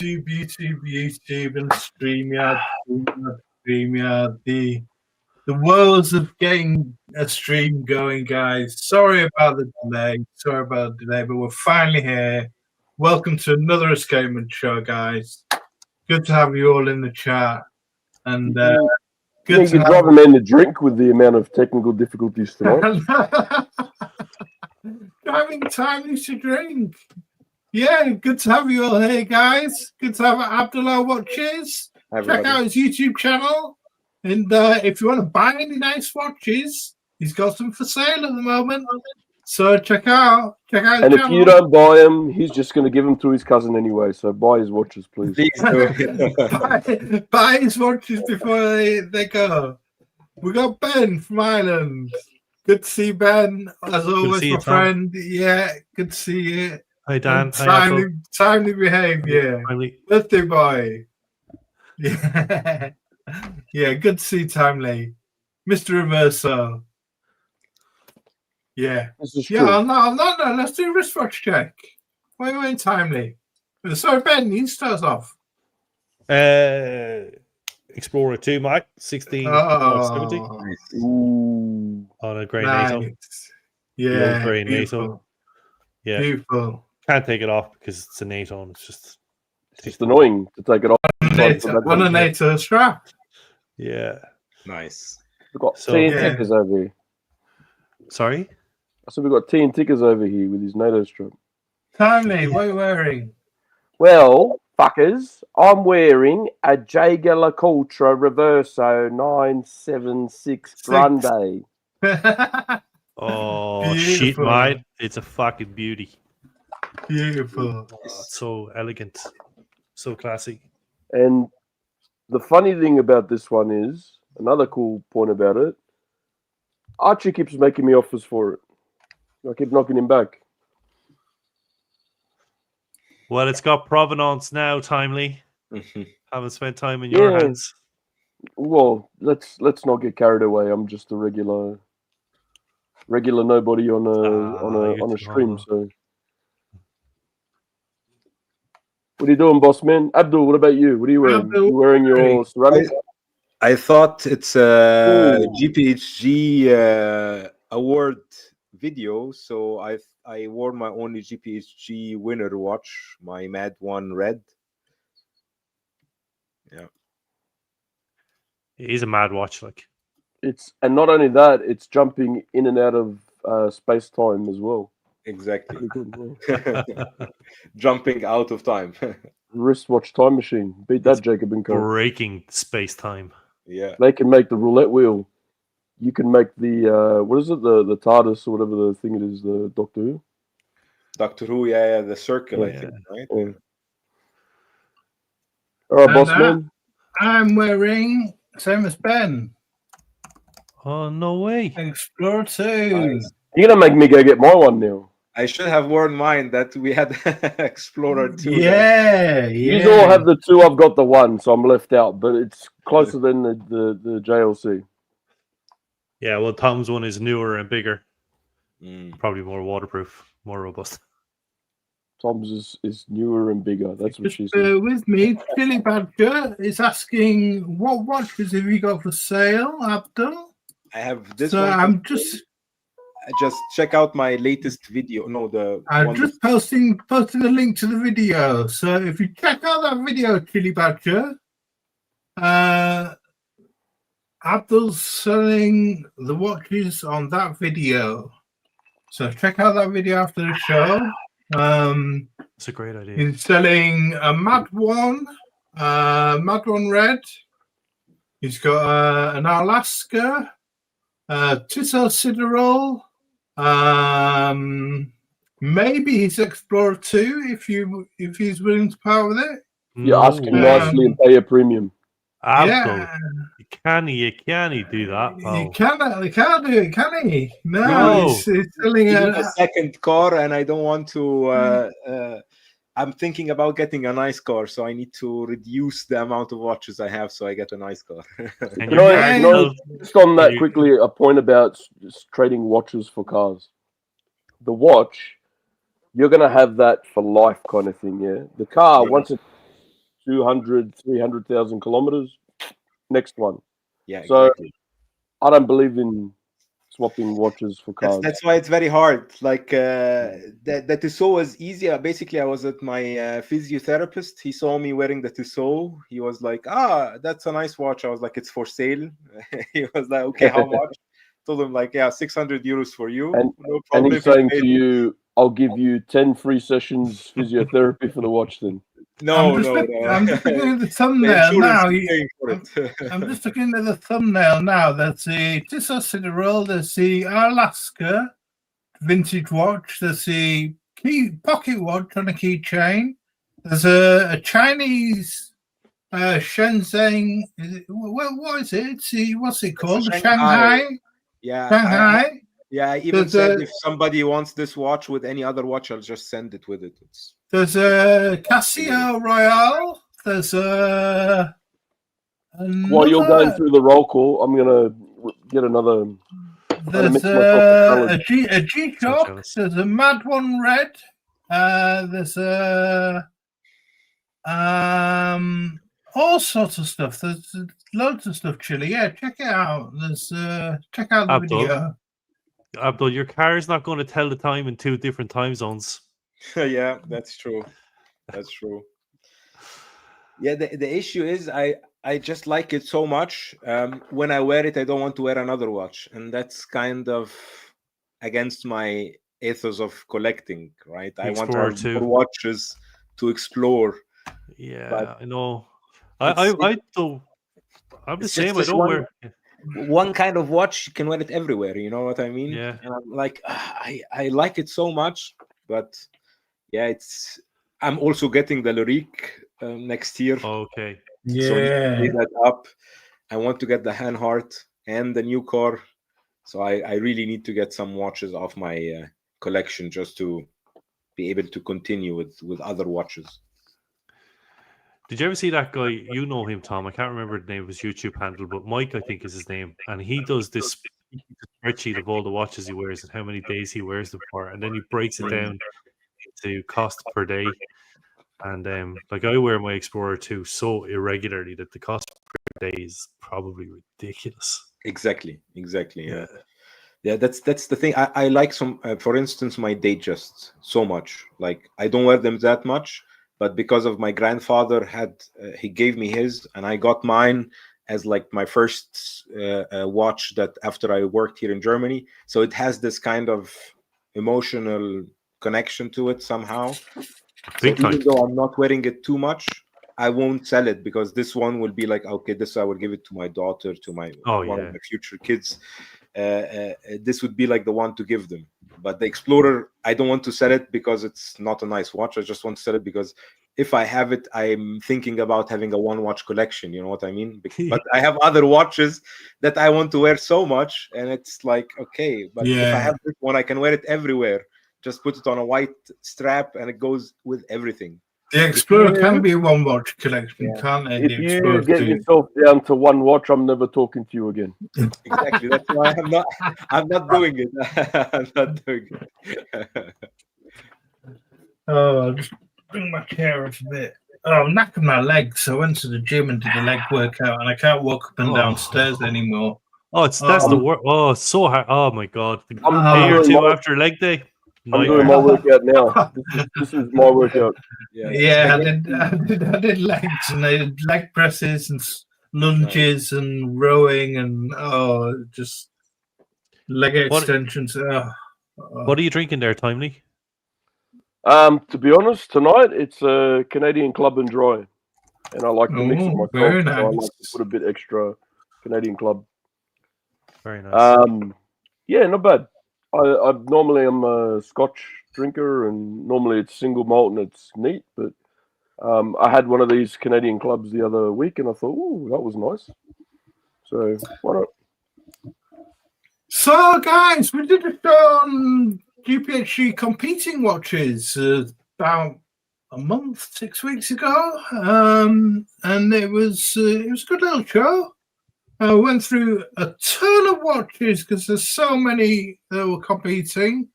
YouTube, and StreamYard. The woes of getting a stream going, guys. Sorry about the delay, but we're finally here. Welcome to another Escapement Show, guys. Good to have you all in the chat. And good to drive a man to drink with the amount of technical difficulties tonight. Driving timely to drink. Yeah, good to have you all here, guys. Good to have Abdul R Watches. Check out his YouTube channel. And if you want to buy any nice watches, he's got some for sale at the moment. So check out his and channel. If you don't buy them, he's just going to give them to his cousin anyway. So buy his watches, please. buy his watches before they go. We got Ben from Ireland. Good to see Ben, as always, my friend. Yeah, good to see you. Hi, Dan. Timely behaviour. Birthday boy. Yeah. Yeah, good to see Timely. Mr. Reverso. Yeah. Yeah, no, let's do a wristwatch check. Wait, Timely. Sorry, Ben, you start us off. Explorer 2 Mac 1670 on a grey NATO. Yeah, grey beautiful. NATO. Yeah, beautiful. Can't take it off because it's a NATO and it's just annoying to take it off on a NATO strap. Yeah, nice. We've got tea and tickers over here. Sorry, I said we've got tea and tickers over here with his NATO strap. Timely, what are you wearing? Well, fuckers, I'm wearing a Jaeger LeCoultre Reverso 976 Grande. Oh, shit, mate. It's a fucking beauty. Beautiful. Oh, so elegant. So classy. And the funny thing about this one is, another cool point about it, Archie keeps making me offers for it. I keep knocking him back. Well, it's got provenance now, Timely. Haven't spent time in your hands. Well, let's not get carried away. I'm just a regular nobody on a stream. So, what are you doing, boss man? Abdul, what about you? What are you wearing? You wearing your ceramic? I thought it's a GPHG award video, so I wore my only GPHG winner watch, my Mad One Red. Yeah, it is a mad watch, like. And not only that, it's jumping in and out of space time as well. Exactly. Jumping out of time. Wristwatch time machine. Beat that, Jacob and Co. Breaking space time. Yeah. They can make the roulette wheel. You can make the what is it? The TARDIS or whatever the thing it is. The Doctor Who. Doctor Who, yeah, the circle, I think, right? Yeah. All right, boss man. I'm wearing same as Ben. Oh, no way. Explorer 2. Nice. You're going to make me go get my one now. I should have worn mine that we had Explorer 2. Yeah. You all have the 2, I've got the 1, so I'm left out. But it's closer than the JLC. Yeah, well, Tom's one is newer and bigger. Probably more waterproof, more robust. Tom's is newer and bigger. That's what she said. With me, Chili Badger is asking, what watches have you got for sale, Abdul? I have this one. I'm just check out my latest video. No, I'm just posting a link to the video. So if you check out that video, Chili Badger, Abdul's selling the watches on that video. So check out that video after the show. It's a great idea. He's selling a Mad One Red. He's got an Alaska, Tissot Sideral, maybe his Explorer 2 if he's willing to part with it. You ask him nicely and pay a premium. Abdul, you can't do that. He can't do it, can he? No. He's selling a second car, and I don't want to. I'm thinking about getting a nice car, so I need to reduce the amount of watches I have, so I get a nice car. Can I just on that quickly a point about trading watches for cars? The watch, you're gonna have that for life, kind of thing. Yeah, the car once 200, 300,000 kilometers. Next one. Yeah, So exactly. I don't believe in swapping watches for cars. That's why it's very hard. Like that Tissot was easy. Basically, I was at my physiotherapist. He saw me wearing the Tissot. He was like, "Ah, that's a nice watch." I was like, "It's for sale." He was like, "Okay, how much?" Told him like, "Yeah, 600 euros for you." And, no and problem he's saying to you, "I'll give you 10 free sessions physiotherapy for the watch then." No, I'm just looking at the thumbnail now. I'm just looking at the thumbnail now. There's the Tissot Sidereal, there's the Alaska vintage watch, there's the pocket watch on a keychain. There's a Chinese Shenzhen. What is it? What's it called? Shanghai. Yeah, Shanghai. I even said if somebody wants this watch with any other watch, I'll just send it with it. There's a Casio Royale. There's a. While you're going through the roll call, I'm gonna get another. There's a G-Shock. There's a Mad One Red. There's a all sorts of stuff. There's loads of stuff, Chili. Yeah, check it out. There's check out the video. Abdul, your car is not going to tell the time in 2 different time zones. Yeah, that's true. That's true. Yeah, the issue is I just like it so much. When I wear it, I don't want to wear another watch, and that's kind of against my ethos of collecting, right? I want to have more watches to explore. Yeah, but I know. I'm the same. I don't wear one kind of watch. You can wear it everywhere. You know what I mean? Yeah. And I'm like, I like it so much, but yeah, I'm also getting the Lorique next year. Okay. Yeah. So that up. I want to get the Hanhart and the new car. So I really need to get some watches off my collection just to be able to continue with other watches. Did you ever see that guy? You know him, Tom. I can't remember the name of his YouTube handle, but Mike, I think, is his name. And he does this spreadsheet of all the watches he wears and how many days he wears them for. And then he breaks it down into cost per day. And like I wear my Explorer 2 so irregularly that the cost per day is probably ridiculous. Exactly. Yeah, that's the thing. I like some, for instance, my Datejusts so much. Like I don't wear them that much, but because of my grandfather he gave me his, and I got mine as like my first watch that after I worked here in Germany. So it has this kind of emotional connection to it somehow. So even though I'm not wearing it too much, I won't sell it because this one will be like, okay, this I will give it to my daughter, to one of my future kids. This would be like the one to give them. But the Explorer, I don't want to sell it because it's not a nice watch. I just want to sell it because if I have it, I'm thinking about having a one watch collection. You know what I mean? But I have other watches that I want to wear so much, and it's like, okay, but if I have this one, I can wear it everywhere. Just put it on a white strap and it goes with everything. The Explorer can be a one watch collection, can't it? If you get yourself down to one watch, I'm never talking to you again. Exactly. That's why I'm not doing it. I'm not doing it. I'll just bring my chair up a bit. I'm knackered my legs, so I went to the gym and did a leg workout, and I can't walk up and down stairs anymore. Oh, that's the work. Oh, it's so hard. Oh my god. A day or two after leg day. I'm doing my workout now. This is my workout. Yeah, I did legs, and I did leg presses and lunges and rowing and just leg extensions. What are you drinking there, Timely? To be honest, tonight it's a Canadian Club and Dry, and I like to mix it myself. Very nice. So I like to put a bit extra Canadian Club. Very nice. Yeah, not bad. I normally am a Scotch drinker, and normally it's single malt and it's neat. But I had one of these Canadian Clubs the other week, and I thought, "Ooh, that was nice." So why not? So, guys, we did a show on GPHG competing watches about a month, 6 weeks ago, and it was a good little show. I went through a ton of watches because there's so many that were competing.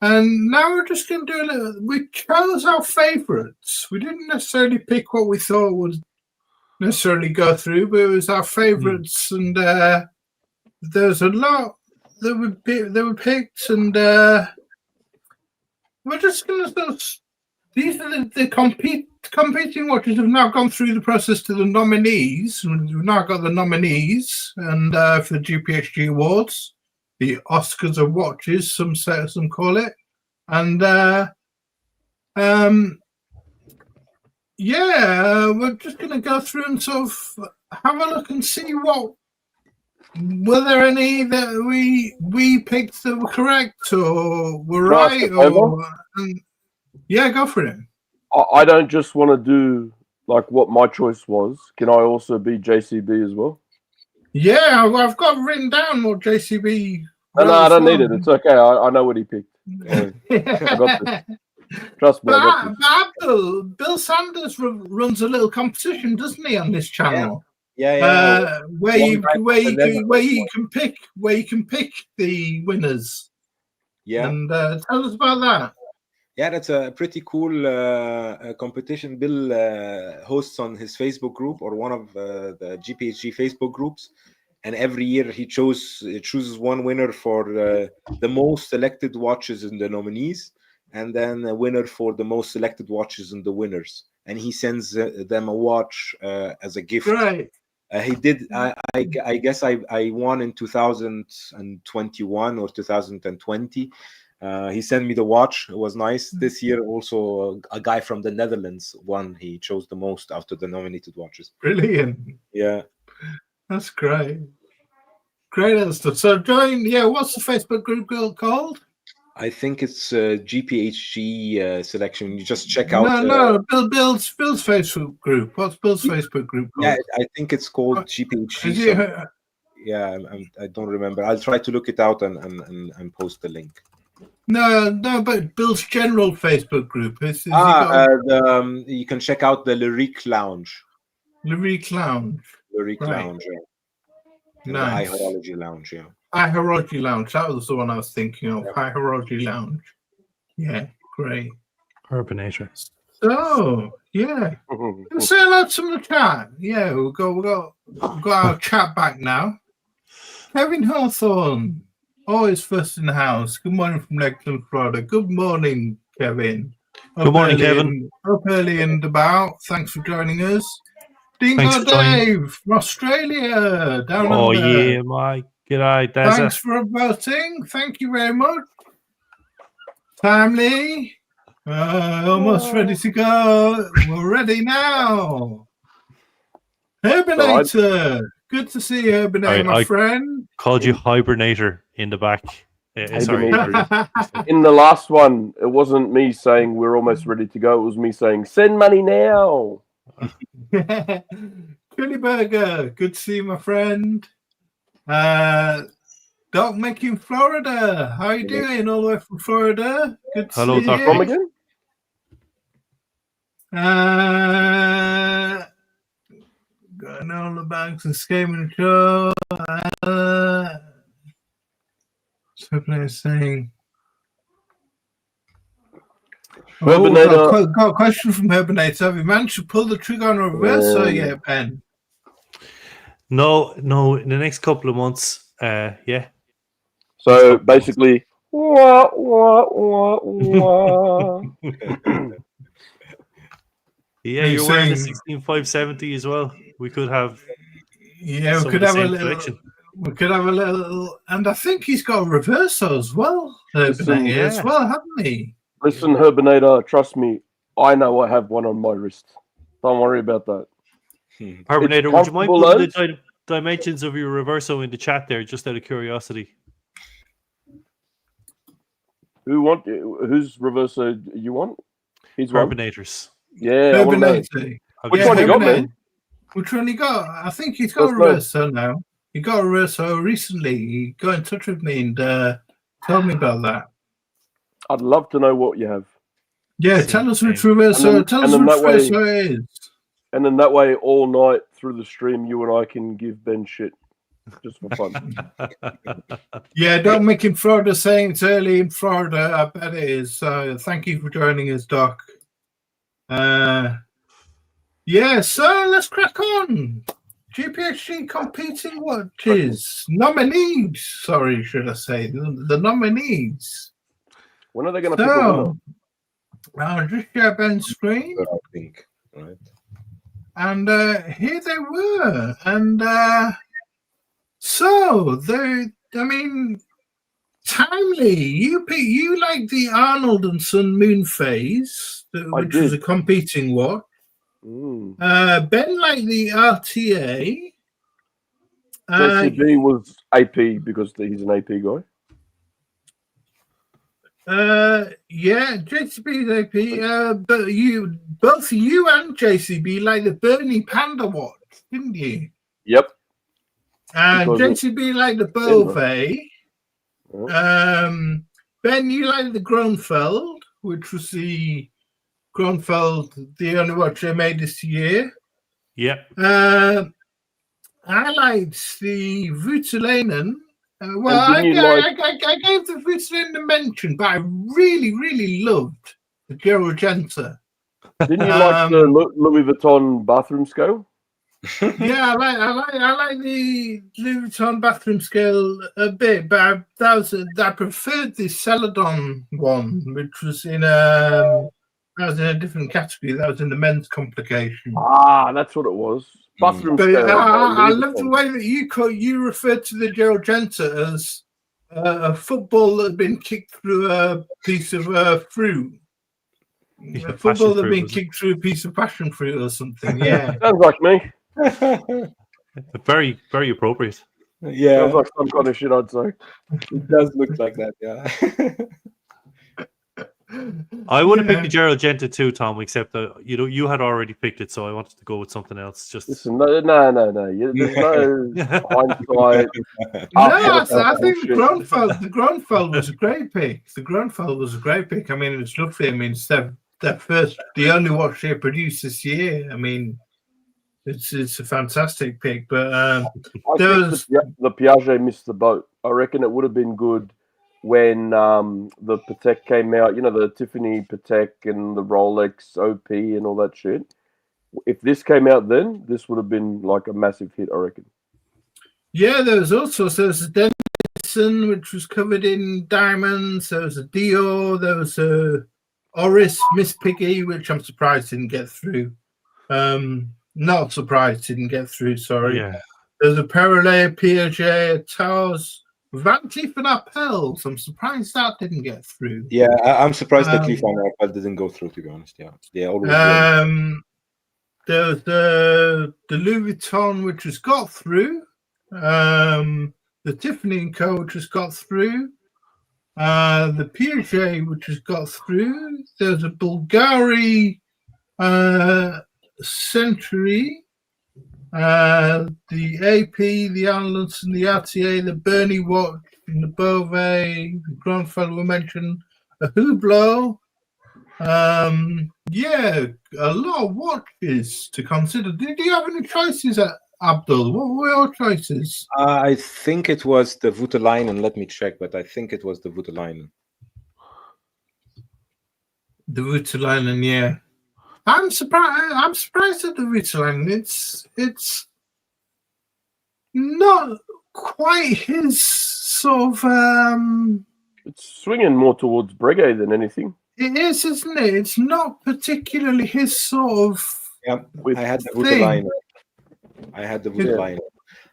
And now we're just going to do a little. We chose our favourites. We didn't necessarily pick what we thought would necessarily go through, but it was our favourites, and there's a lot that were picked, and we're just going to. These are the competing watches have now gone through the process to the nominees. We've now got the nominees, and for the GPHG Awards, the Oscars of watches, some call it, and we're just going to go through and sort of have a look and see what were there any that we picked that were correct or were right, or yeah, go for it. I don't just want to do like what my choice was. Can I also be JCB as well? Yeah, well, I've got written down what JCB. No, I don't need it. It's okay. I know what he picked. I got this. Trust me. But Bill Sanders runs a little competition, doesn't he, on this channel? Yeah. Where you can pick the winners. Yeah. And tell us about that. Yeah, that's a pretty cool competition. Bill hosts on his Facebook group or one of the GPHG Facebook groups, and every year he chooses one winner for the most selected watches in the nominees, and then a winner for the most selected watches in the winners, and he sends them a watch as a gift. Right. He did. I guess I won in 2021 or 2020. He sent me the watch. It was nice. This year also a guy from the Netherlands won. He chose the most after the nominated watches. Brilliant. Yeah. That's great. Great stuff. So join, what's the Facebook group called? I think it's GPHG selection. You just check out. Bill's Facebook group. What's Bill's Facebook group called? Yeah, I think it's called GPHG. Yeah, I don't remember. I'll try to look it out and post the link. No, but Bill's general Facebook group. You can check out the Lyrique Lounge. Lyrique Lounge. Lyrique Lounge, yeah. Nice. The iHorology Lounge, yeah. iHorology Lounge. That was the one I was thinking of. Yeah. iHorology Lounge. Yeah, great. Urbanator. So, yeah. Let's say hello to some of the chat. Yeah, we've got our chat back now. Kevin Hawthorne. Always first in the house. Good morning from Lakeland, Florida. Good morning, Kevin. Good morning, Kevin. Up early and about. Thanks for joining us. Dingo Dave from Australia. Down under. Yeah, Mike. G'day, Dazza. Thanks for voting. Thank you very much. Timely. Almost ready to go. We're ready now. Urbanator. Good to see you, Urbanator, my friend. Called you Hibernator in the back. Sorry. In the last one, it wasn't me saying we're almost ready to go. It was me saying, send money now. Curly Burger, good to see you, my friend. Doc Mickey in Florida. How are you doing? All the way from Florida. Good to Hello, see Doc. you. Come again? Got all the bags and Escapement Show. Something saying. Got a question from Urbanator. Have you managed to pull the trigger on a reverse yet, Ben? No, in the next couple of months, yeah. So basically, yeah, you're wearing the 16570 as well. We could have. Yeah, we could have a little. Collection. We could have a little, and I think he's got a reverso as well. As well, hasn't he? Listen, Urbanator, trust me, I know I have one on my wrist. Don't worry about that. Urbanator, would you mind putting the dimensions of your reverso in the chat there, just out of curiosity? Whose reverso you want? He's Urbanator's. Yeah. Urbanator. Which one you got, man? Which one you got? I think he's got a reverso now. He got a reverso recently. He got in touch with me and told me about that. I'd love to know what you have. Yeah, tell us which reverso. Tell us which reverso it is. And then that way, all night through the stream, you and I can give Ben shit. just for fun. Yeah, don't make in Florida saying it's early in Florida. I bet it is. Thank you for joining us, Doc. Yeah, so let's crack on. GPHG competing watches. Nominees. Sorry, should I say. The nominees. When are they going to pick a winner? I'll just share Ben's screen. I think, right? And here they were. And so, timely. You like the Arnold and Son Moon Phase, which was a competing watch. Ben liked the RTA. JCB was AP because he's an AP guy. Yeah, JCB is AP. But both you and JCB like the Bernie Panda watch, didn't you? Yep. And JCB liked the Beauvais. Ben, you liked the Kronfeld, which was the only watch they made this year. Yep. I liked the Voutilanen. I gave the Voutilanen a mention, but I really, really loved the Gerogenta. Didn't you like the Louis Vuitton bathroom scale? Yeah, I like the Louis Vuitton bathroom scale a bit, but I preferred the Celadon one, which was in a different category. That was in the men's complication. Ah, that's what it was. Bathroom scale. I love the way that you referred to the Gerogenta as a football that had been kicked through a piece of fruit. Yeah, a football that had been kicked through a piece of passion fruit or something. Yeah, sounds like me. Very, very appropriate. Yeah, sounds like some kind of shit, I'd say. It does look like that. Yeah. I would have picked the Gerogenta too, Tom, except that you had already picked it, so I wanted to go with something else. Just listen, no. There's no hindsight. I think the Kronfeld was a great pick. The Kronfeld was a great pick. I mean, it's lovely. I mean, it's the only watch they produced this year. I mean, it's a fantastic pick. But I think the Piaget missed the boat. I reckon it would have been good when the Patek came out, the Tiffany Patek and the Rolex OP and all that shit. If this came out then, this would have been like a massive hit, I reckon. Yeah, there's a Denison, which was covered in diamonds. There was a Dior. There was a Oris Miss Piggy, which I'm surprised didn't get through. Not surprised didn't get through, sorry. Yeah. There's a Perolé, a Piaget, a Towers, Van Cleef and Arpels. I'm surprised that didn't get through. Yeah, I'm surprised that Cleef and Arpels didn't go through, to be honest. Yeah, always. There's the Louis Vuitton, which has got through. The Tiffany & Co., which has got through. The Piaget, which has got through. There's a Bulgari Century. The AP, the Arnold's and the RTA, the Bernie watch, and the Beauvais, the Kronfeld we mentioned, a Hublot. Yeah, a lot of watches to consider. Did you have any choices, Abdul? What were your choices? I think it was the Voutilanen. Let me check, but I think it was the Voutilanen. The Voutilanen, yeah. I'm surprised at the Voutilanen. It's not quite his sort of. It's swinging more towards Breguet than anything. It is, isn't it? It's not particularly his sort of. Yeah, I had the Voutilanen.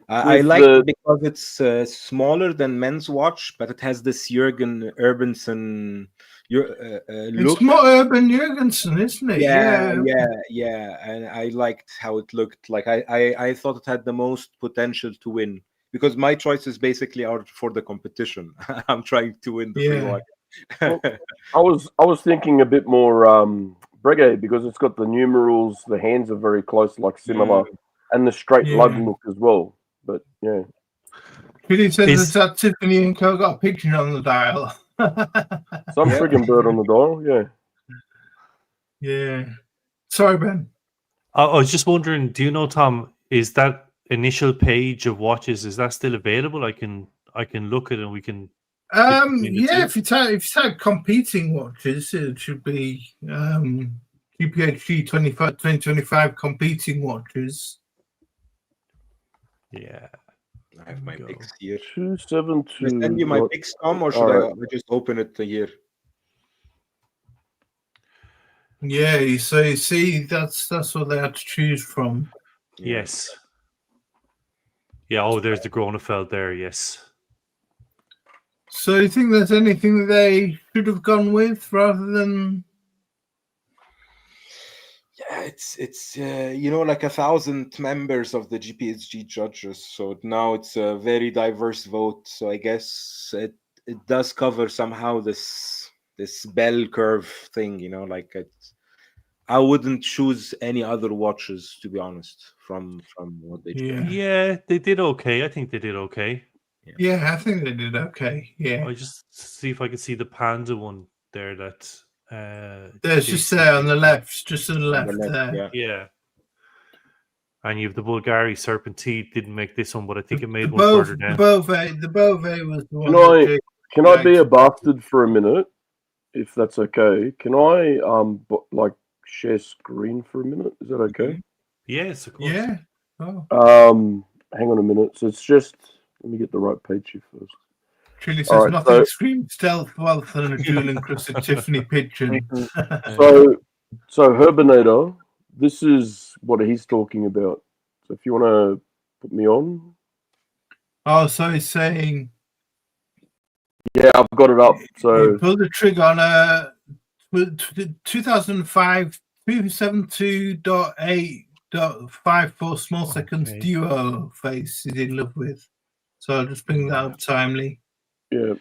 I like it because it's smaller than men's watch, but it has this Jürgen Urbanson look. It's more Urban Jürgensen, isn't it? Yeah. And I liked how it looked. Like I thought it had the most potential to win because my choices basically are for the competition. I'm trying to win the free watch. Well, I was thinking a bit more Breguet because it's got the numerals. The hands are very close, like similar, and the straight lug look as well. But yeah, Philly says that Tiffany & Co. got a picture on the dial. Some friggin' bird on the dial, yeah. Sorry, Ben. I was just wondering, do you know, Tom, is that initial page of watches, is that still available? I can look at it and we can. Yeah, if you type competing watches, it should be GPHG 2025 competing watches. Yeah, I have my picks here. 272. Should I send you my picks, Tom, or should I just open it here? Yeah, so you see, that's what they had to choose from. Yeah. Yes. Yeah. Oh, there's the Gronefeld there. Yes. So you think there's anything that they should have gone with rather than? Yeah, it's like 1,000 members of the GPHG judges, so now it's a very diverse vote. So I guess it does cover somehow this bell curve thing, like I wouldn't choose any other watches, to be honest, from what they chose. Yeah, they did okay. I think they did okay. Yeah, I think they did okay. Yeah. I just see if I can see the Panda one there. That there's just there on the left, just to the left there. Yeah. And you have the Bulgari Serpentine. Didn't make this one, but I think it made one further down. The Beauvais was the one. Can I be a bastard for a minute, if that's okay? Can I share screen for a minute? Is that okay? Yes, of course. Yeah. Oh. Hang on a minute. So it's just, let me get the right page here first. Truly says nothing screams stealth wealth than a jewel encrusted Tiffany pigeon. So Herbinator, this is what he's talking about. So if you want to put me on. Oh, so he's saying. Yeah, I've got it up. So pull the trigger on a 2005 272.8.54 small seconds duo face he's in love with. So I'll just bring that up timely. Yeah.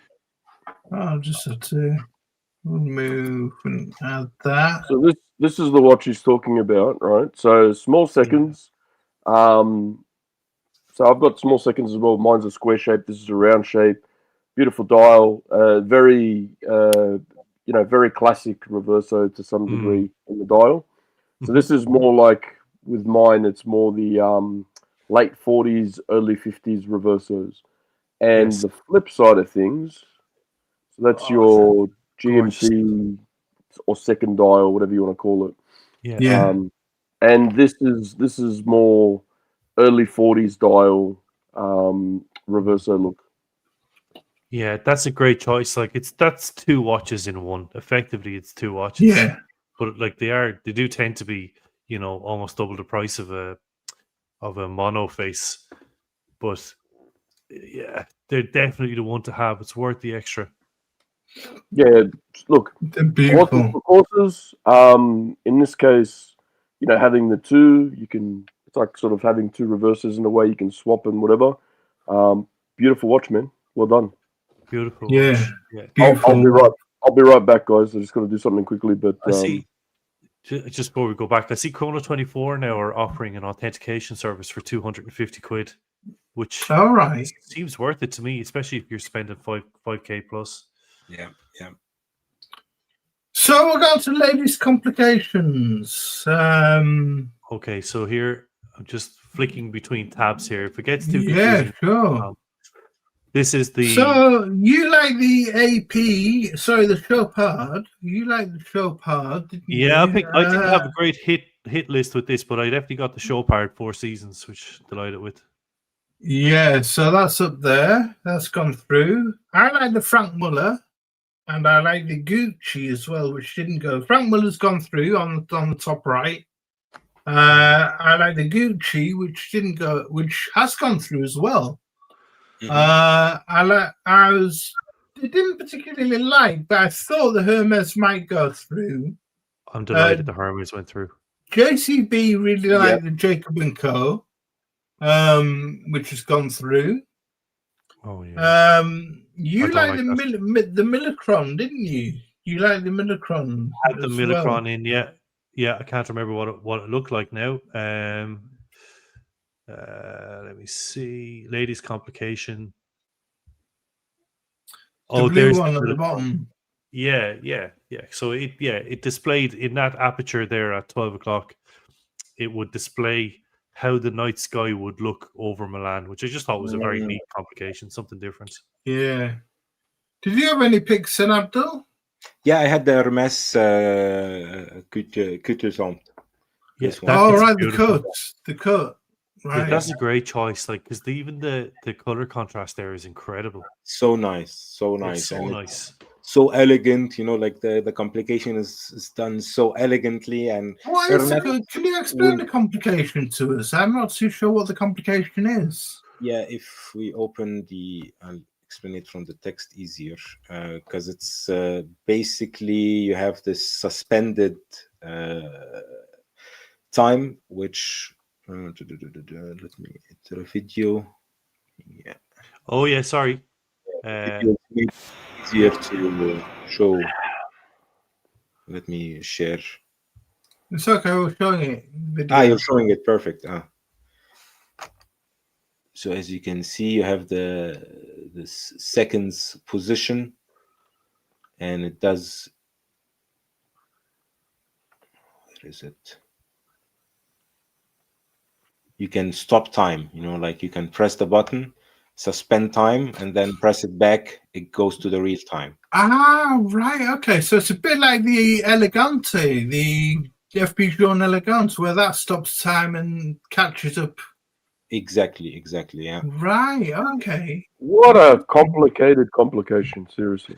I'll just have to remove and add that. So this is the watch he's talking about, right? So small seconds. So I've got small seconds as well. Mine's a square shape. This is a round shape. Beautiful dial. Very very classic reverso to some degree in the dial. So this is more like, with mine, it's more the late 40s, early 50s reversos. And the flip side of things, so that's your GMT or second dial, whatever you want to call it. Yeah. And this is more early 40s dial reverso look. Yeah, that's a great choice. Like that's two watches in one. Effectively, it's two watches. Yeah. But like they do tend to be, almost double the price of a mono face. But yeah, they're definitely the one to have. It's worth the extra. Yeah, look, beautiful courses. In this case, having the two, it's like sort of having two reverses in a way. You can swap and whatever. Beautiful watch, man. Well done. Beautiful. Yeah. I'll be right back, guys. I just got to do something quickly. But I see. Just before we go back, I see Chrono 24 now are offering an authentication service for 250 quid, which seems worth it to me, especially if you're spending 5k plus. Yeah. So we'll go to ladies' complications. Okay, so here I'm just flicking between tabs here. If it gets too confusing, yeah, sure. This is the. So you like the AP? Sorry, the Chopard. You like the Chopard, didn't you? Yeah, I didn't have a great hit list with this, but I definitely got the Chopard 4 Seasons, which I'm delighted with. Yeah, so that's up there. That's gone through. I like the Frank Muller, and I like the Gucci as well, which didn't go. Frank Muller's gone through on the top right. I like the Gucci, which didn't go, which has gone through as well. I didn't particularly like, but I thought the Hermes might go through. I'm delighted the Hermes went through. JCB really liked the Jacob & Co, which has gone through. Oh yeah. You like the Millicron, didn't you? You like the Millicron. I had the Millicron in, yeah. Yeah, I can't remember what it looked like now. Let me see. Ladies' complication. The blue one at the bottom. Yeah. So it displayed in that aperture there at 12 o'clock. It would display how the night sky would look over Milan, which I just thought was a very neat complication, something different. Yeah. Did you have any picks, in Abdul? Yeah, I had the Hermes Couture. Yeah, the cut. Right. Yeah, that's a great choice. Like, because even the color contrast there is incredible. So nice, It's so nice, so elegant. You know, like the complication is done so elegantly. And what is can you explain the complication to us? I'm not too sure what the complication is. Yeah, if we open I'll explain it from the text easier, because it's basically you have this suspended time, which let me enter a video. Yeah. Oh yeah, sorry. Easier to show. Let me share. It's okay. We're showing it. You're showing it. Perfect. So as you can see, you have the seconds position, and it does. Where is it? You can stop time, you know, like you can press the button, suspend time, and then press it back. It goes to the real time. Right. Okay. So it's a bit like the Elegante, the GPHG Elegante, where that stops time and catches up. Exactly. Yeah. Right. Okay. What a complication, seriously.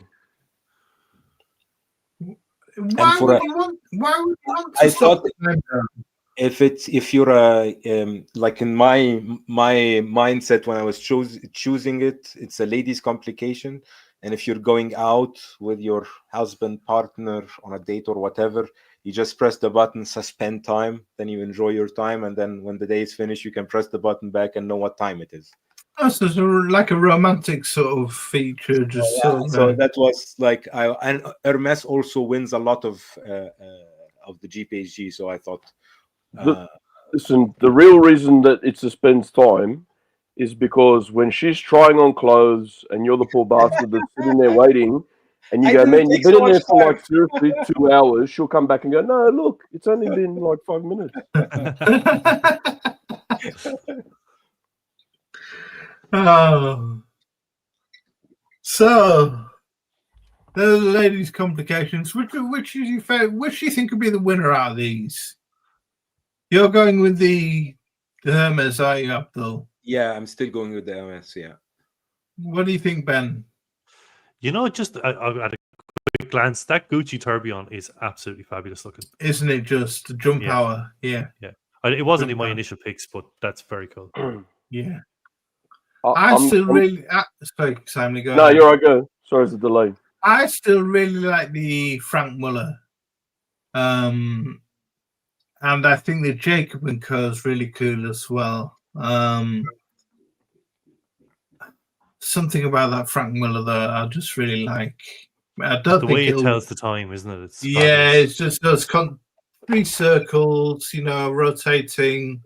Why would you want to stop time? If you're like in my mindset when I was choosing it, it's a ladies' complication, and if you're going out with your husband, partner on a date or whatever, you just press the button, suspend time, then you enjoy your time, and then when the day is finished, you can press the button back and know what time it is. Oh, so it's like a romantic sort of feature. Just so that was like, and Hermes also wins a lot of the GPHG, so I thought. Listen, the real reason that it suspends time is because when she's trying on clothes and you're the poor bastard that's sitting there waiting, and you go, man, you've been in there for like seriously 2 hours, she'll come back and go, no, look, it's only been like 5 minutes. Oh. So, the ladies' complications. Which is your favorite? Which do you think would be the winner out of these? You're going with the Hermes, are you, Abdul? Yeah, I'm still going with the Hermes. Yeah. What do you think, Ben? You know, just at a quick glance, that Gucci tourbillon is absolutely fabulous looking, isn't it? Just jump power, yeah. It wasn't in my initial picks, but that's very cool. Yeah. I still really. Sorry, Simon, go ahead. No, you're right. Go. Sorry, it's a delay. I still really like the Frank Muller. And I think the Jacob & Co is really cool as well. Something about that Frank Muller though, I just really like. I don't the think way it tells the time, isn't it? It's it's just those 3 circles, you know, rotating.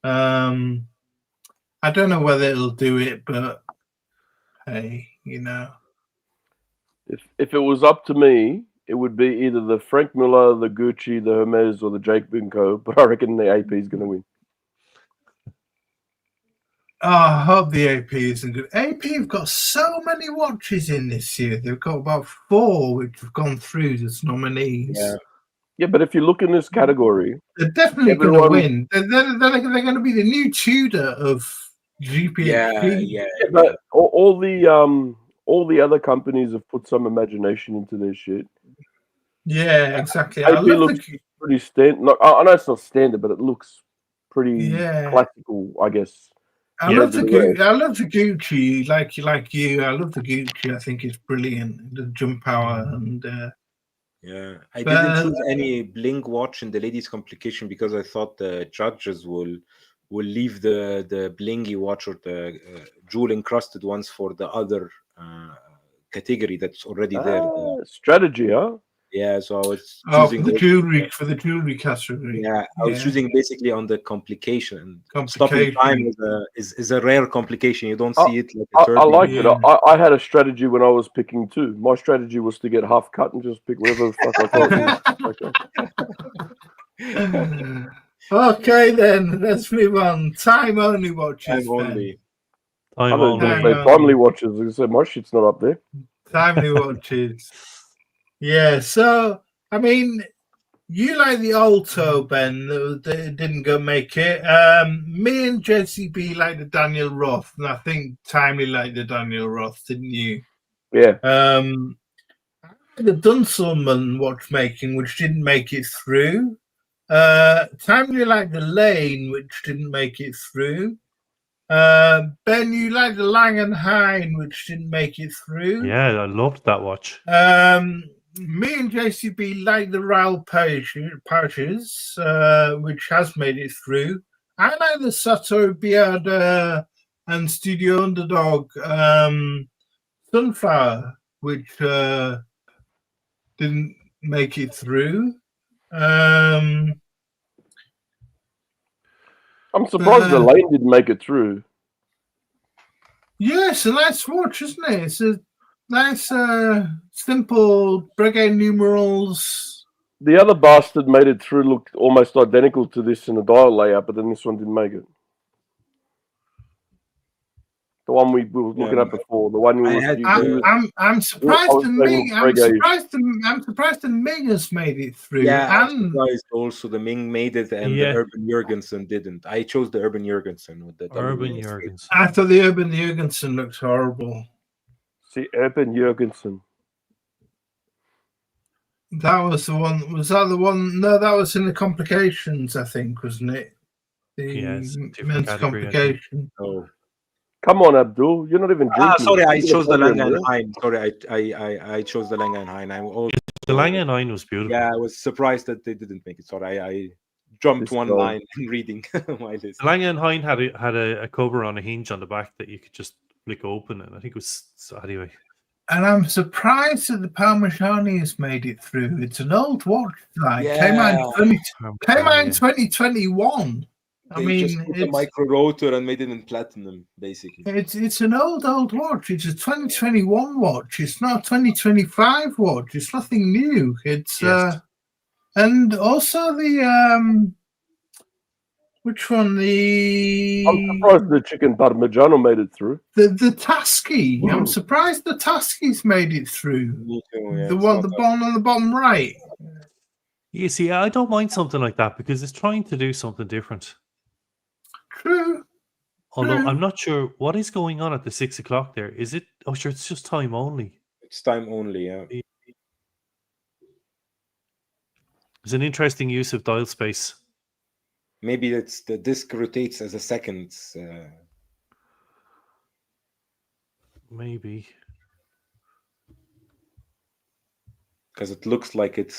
I don't know whether it'll do it, but hey, you know. If it was up to me, it would be either the Frank Muller, the Gucci, the Hermes, or the Jacob & Co. But I reckon the AP is going to win. Oh, I hope the AP isn't good. AP have got so many watches in this year. They've got about 4 which have gone through as nominees. Yeah, but if you look in this category, they're definitely going to win. They're going to be the new Tudor of GPHG. Yeah. But all the other companies have put some imagination into their shit. Yeah, exactly. AP looks pretty standard. I know it's not standard, but it looks pretty classical, I guess. I love the Gucci, like you. I love the Gucci. I think it's brilliant. The jump power and. I didn't choose any bling watch in the ladies' complication because I thought the judges will leave the blingy watch or the jewel encrusted ones for the other category that's already there. Strategy, huh? Yeah, so I was choosing for the jewelry category. Yeah, I was choosing basically on the complication. Stopping time is a rare complication. You don't see it like a third. I liked it. I had a strategy when I was picking too. My strategy was to get half cut and just pick whatever the fuck I thought. Okay, then let's move on. Time only watches. Time only. Time I was going only. to say timely watches. I said my shit's not up there. Timely watches. Yeah. So I mean, you like the Alto, Ben? That didn't go make it. Me and JCB like the Daniel Roth, and I think Timely liked the Daniel Roth, didn't you? Yeah. The Dunselman watchmaking, which didn't make it through. Timely liked the Lane, which didn't make it through. Ben, you like the Lang & Hein, which didn't make it through. Yeah, I loved that watch. Me and JCB like the Raoul Pages, which has made it through. I like the Sato Biada and Studio Underdog Sunflower, which didn't make it through. I'm surprised the Lane didn't make it through. Yeah, it's a nice watch, isn't it? It's a nice, simple brigade numerals. The other bastard made it through, looked almost identical to this in the dial layout, but then this one didn't make it. The one we were looking at before, the one we were. I'm surprised the Ming. I'm surprised the Ming has made it through. Yeah, I'm surprised also the Ming made it and the Urban Jurgensen didn't. I chose the Urban Jurgensen with the Urban Jurgensen. I thought the Urban Jurgensen looks horrible. See, Urban Jurgensen. That was the one. Was that the one? No, that was in the complications, I think, wasn't it? The men's complication. Oh. Come on, Abdul. You're not even drinking. Sorry, I chose the Lang & Hein. Sorry, I chose the Lang & Hein. The Lang & Hein was beautiful. Yeah, I was surprised that they didn't make it. Sorry, I jumped one line in reading my list. The Lang & Hein had a cover on a hinge on the back that you could just flick open, and I think it was anyway. And I'm surprised that the Parmigiani has made it through. It's an old watch, came out in 2021. They just put a micro rotor and made it in platinum, basically. It's an old watch. It's a 2021 watch. It's not a 2025 watch. It's nothing new. It's and also the which one? I'm surprised the chicken Parmigiano made it through. The Tasky. I'm surprised the Tasky's made it through. Me too, yeah, the one on the bottom right. You see, I don't mind something like that because it's trying to do something different. True. Although I'm not sure what is going on at the 6 o'clock there. Is it? Oh, sure, it's just time only. It's time only, yeah. It's an interesting use of dial space. Maybe it's the disc rotates as a second. Maybe. Because it looks like it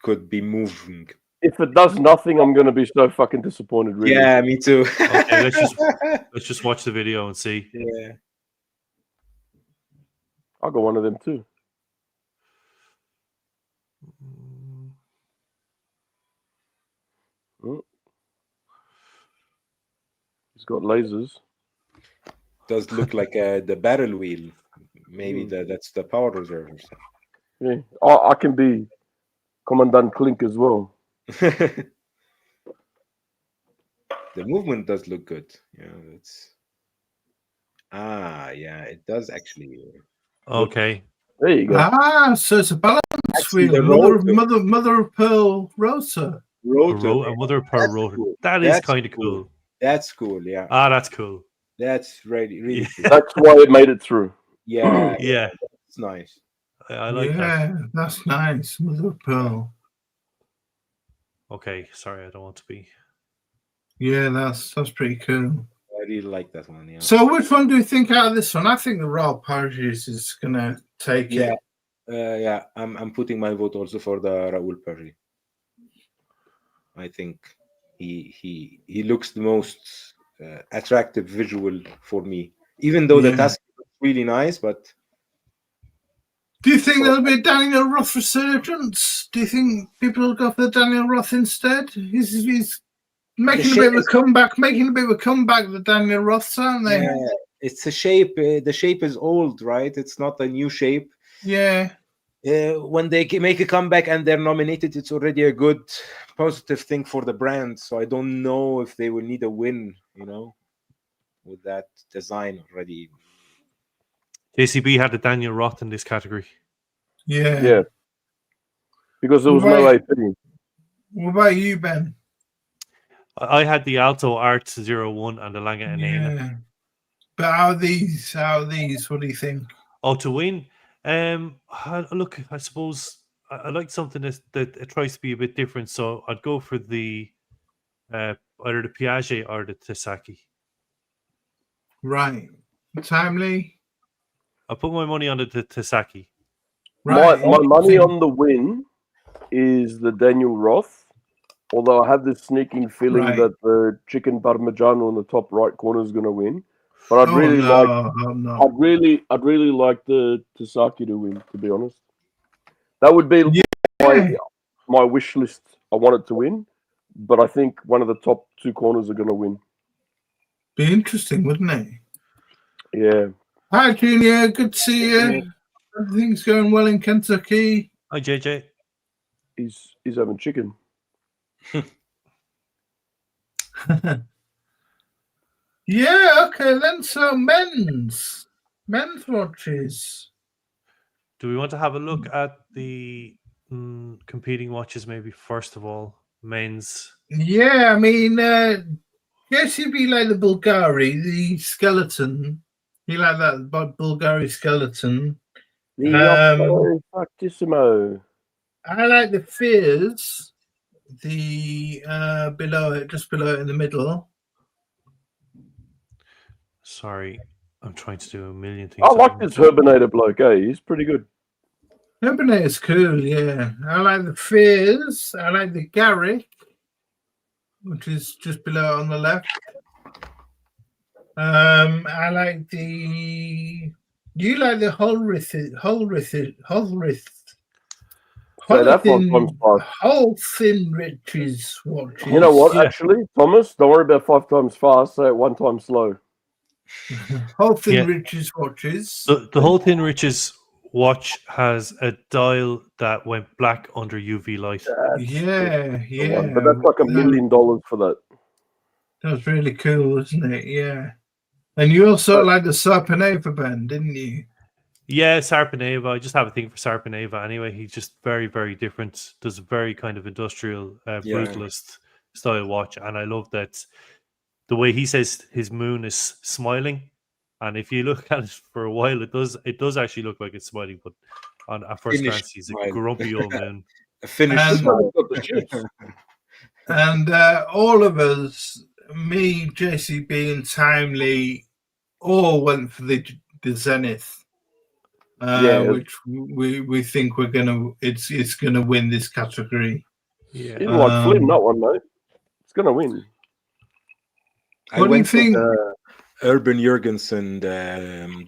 could be moving. If it does nothing, I'm going to be so fucking disappointed. Really. Yeah, me too. Okay, let's just watch the video and see. Yeah, I got one of them too. He's got lasers. Does look like the barrel wheel. Maybe that's the power reserve or something. Yeah, I can be Commandant Klink as well. The movement does look good. Yeah, it does actually. Okay. There you go. So it's a balance wheel. Mother of pearl rotor. A mother of pearl rotor. Cool. That is kind of cool. That's cool. Yeah. That's cool. That's really cool. That's why it made it through. Yeah. Yeah. It's nice. I like that. Yeah, that's nice. Mother of pearl. Okay, sorry, I don't want to be. Yeah, that's pretty cool. I really like that one. Yeah. So, which one do you think out of this one? I think the Royal Paris is gonna take it. Yeah. I'm putting my vote also for the Raoul Paris. I think he looks the most attractive visual for me. Even though the task is really nice, but. Do you think there'll be a Daniel Roth resurgence? Do you think people will go for the Daniel Roth instead? He's making a bit of a comeback. The Daniel Roths, aren't they? Yeah, it's a shape. The shape is old, right? It's not a new shape. Yeah. when they make a comeback and they're nominated, it's already a good positive thing for the brand. So I don't know if they will need a win, with that design already. JCB had a Daniel Roth in this category. Yeah. Because there was no AP. What about you, Ben? I had the Alto Art 01 and the Lange Enena. Yeah. But how are these? What do you think? Oh, to win? Look, I suppose I like something that it tries to be a bit different. So I'd go for the either the Piaget or the Tesaki. Right. Timely. I put my money on the Tesaki. Right. My money on the win is the Daniel Roth. Although I have this sneaking feeling that the chicken parmigiano in the top right corner is going to win. But I'd really like the Tesaki to win, to be honest. That would be my wish list. I want it to win, but I think one of the top two corners are going to win. Be interesting, wouldn't it? Yeah. Hi, Junior. Good to see you. Everything's going well in Kentucky. Hi, JJ. He's having chicken. Yeah, okay then. So men's watches. Do we want to have a look at the competing watches maybe first of all? Men's. Yeah, I mean, JCB like the Bulgari, the skeleton. He like that Bulgari skeleton. Factissimo. I like the Fears. The below it, just below it in the middle. Sorry, I'm trying to do a million things. I like this Herbinator bloke, He's pretty good. Herbinator's cool, yeah. I like the Fears. I like the Garrick, which is just below on the left. I like the. You like the Holrith. Say that 5 times fast. Whole thin riches watches. You know what? Actually, Thomas, don't worry about 5 times fast. Say it 1 time slow. Whole thin riches watches. The whole thin riches watch has a dial that went black under UV light. Yeah. But that's like $1 million for that. That's really cool, isn't it? Yeah. And you also like the Sarpaneva band, didn't you? Yeah, Sarpaneva. I just have a thing for Sarpaneva anyway. He's just very, very different. Does a very kind of industrial, brutalist style watch. And I love that the way he says his moon is smiling. And if you look at it for a while, it does actually look like it's smiling. But at first glance, he's a grumpy old moon. And all of us, me, JCB, and Timely, all went for the Zenith. Which we think it's gonna win this category. Yeah, like Flynn, that one, mate. It's gonna win. What do you think? Urban Jurgensen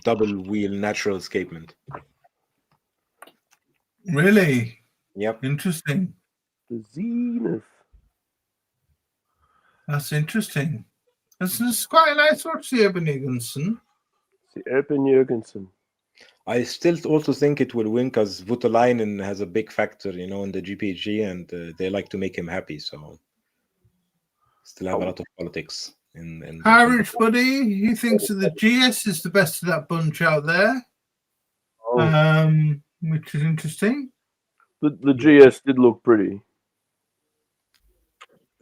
double wheel natural escapement. Really? Yep. Interesting. The Zenith. That's interesting. It's quite a nice watch, the Urban Jurgensen. The Urban Jurgensen. I still also think it will win because Voutilainen has a big factor, in the GPHG, and they like to make him happy. So still have a lot of politics. Irish buddy, he thinks that the GS is the best of that bunch out there, which is interesting. The GS did look pretty.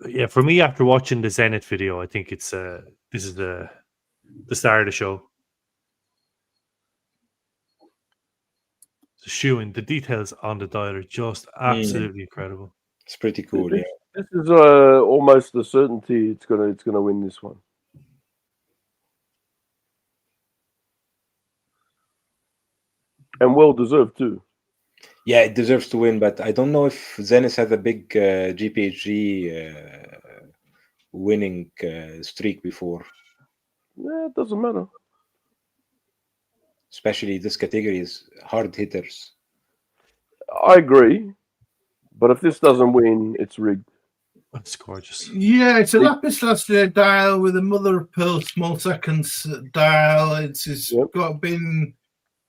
Yeah, for me, after watching the Zenith video, I think it's this is the star of the show. The shoeing, the details on the dial are just absolutely incredible. It's pretty cool. This is almost a certainty. It's gonna win this one. And well deserved too. Yeah, it deserves to win, but I don't know if Zenith has a big GPHG winning streak before. Yeah, it doesn't matter. Especially this category is hard hitters. I agree, but if this doesn't win, it's rigged. That's gorgeous. Yeah, it's a lapis lazuli dial with a mother of pearl small seconds dial. It's got been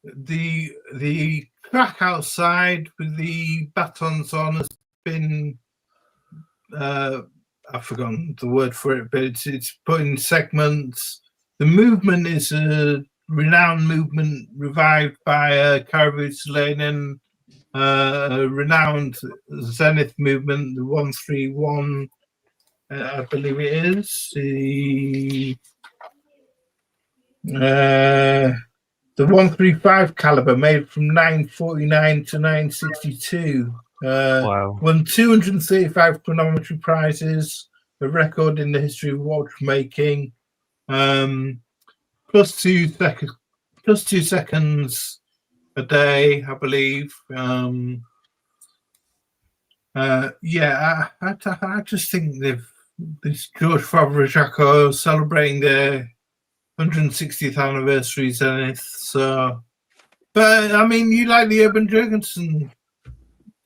the track outside with the batons on has been I've forgotten the word for it, but it's put in segments. The movement is a renowned movement revived by Karavutsalainen, a renowned Zenith movement, the 131, I believe it is. The 135 caliber made from 949 to 962. Wow. Won 235 chronometry prizes, a record in the history of watchmaking. Plus 2 seconds a day, I believe. Yeah, I just think this George Favre-Jacques celebrating their 160th anniversary Zenith. So, but I mean, you like the Urban Jurgensen,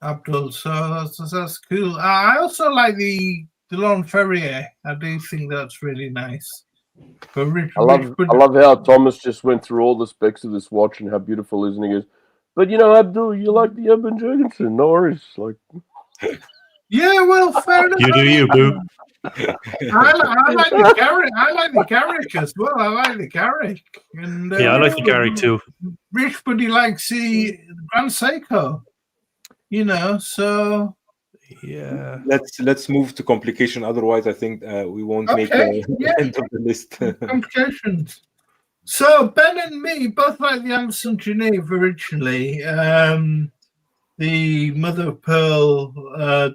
Abdul, so that's cool. I also like the Laurent Ferrier. I do think that's really nice. But I love how Thomas just went through all the specs of this watch and how beautiful it is, and he goes, "But you know, Abdul, you like the Urban Jurgensen, no worries." Like, yeah, well, fair enough. You do you, boo. I like the Garrick. I like the Garrick as well. I like the Garrick. And Yeah, I like the Garrick too. Rich buddy likes the Grand Seiko. You know, so yeah. Let's move to complication. Otherwise, I think we won't make the end of the list. Complications. So Ben and me both like the Anderson Genève originally. The mother of pearl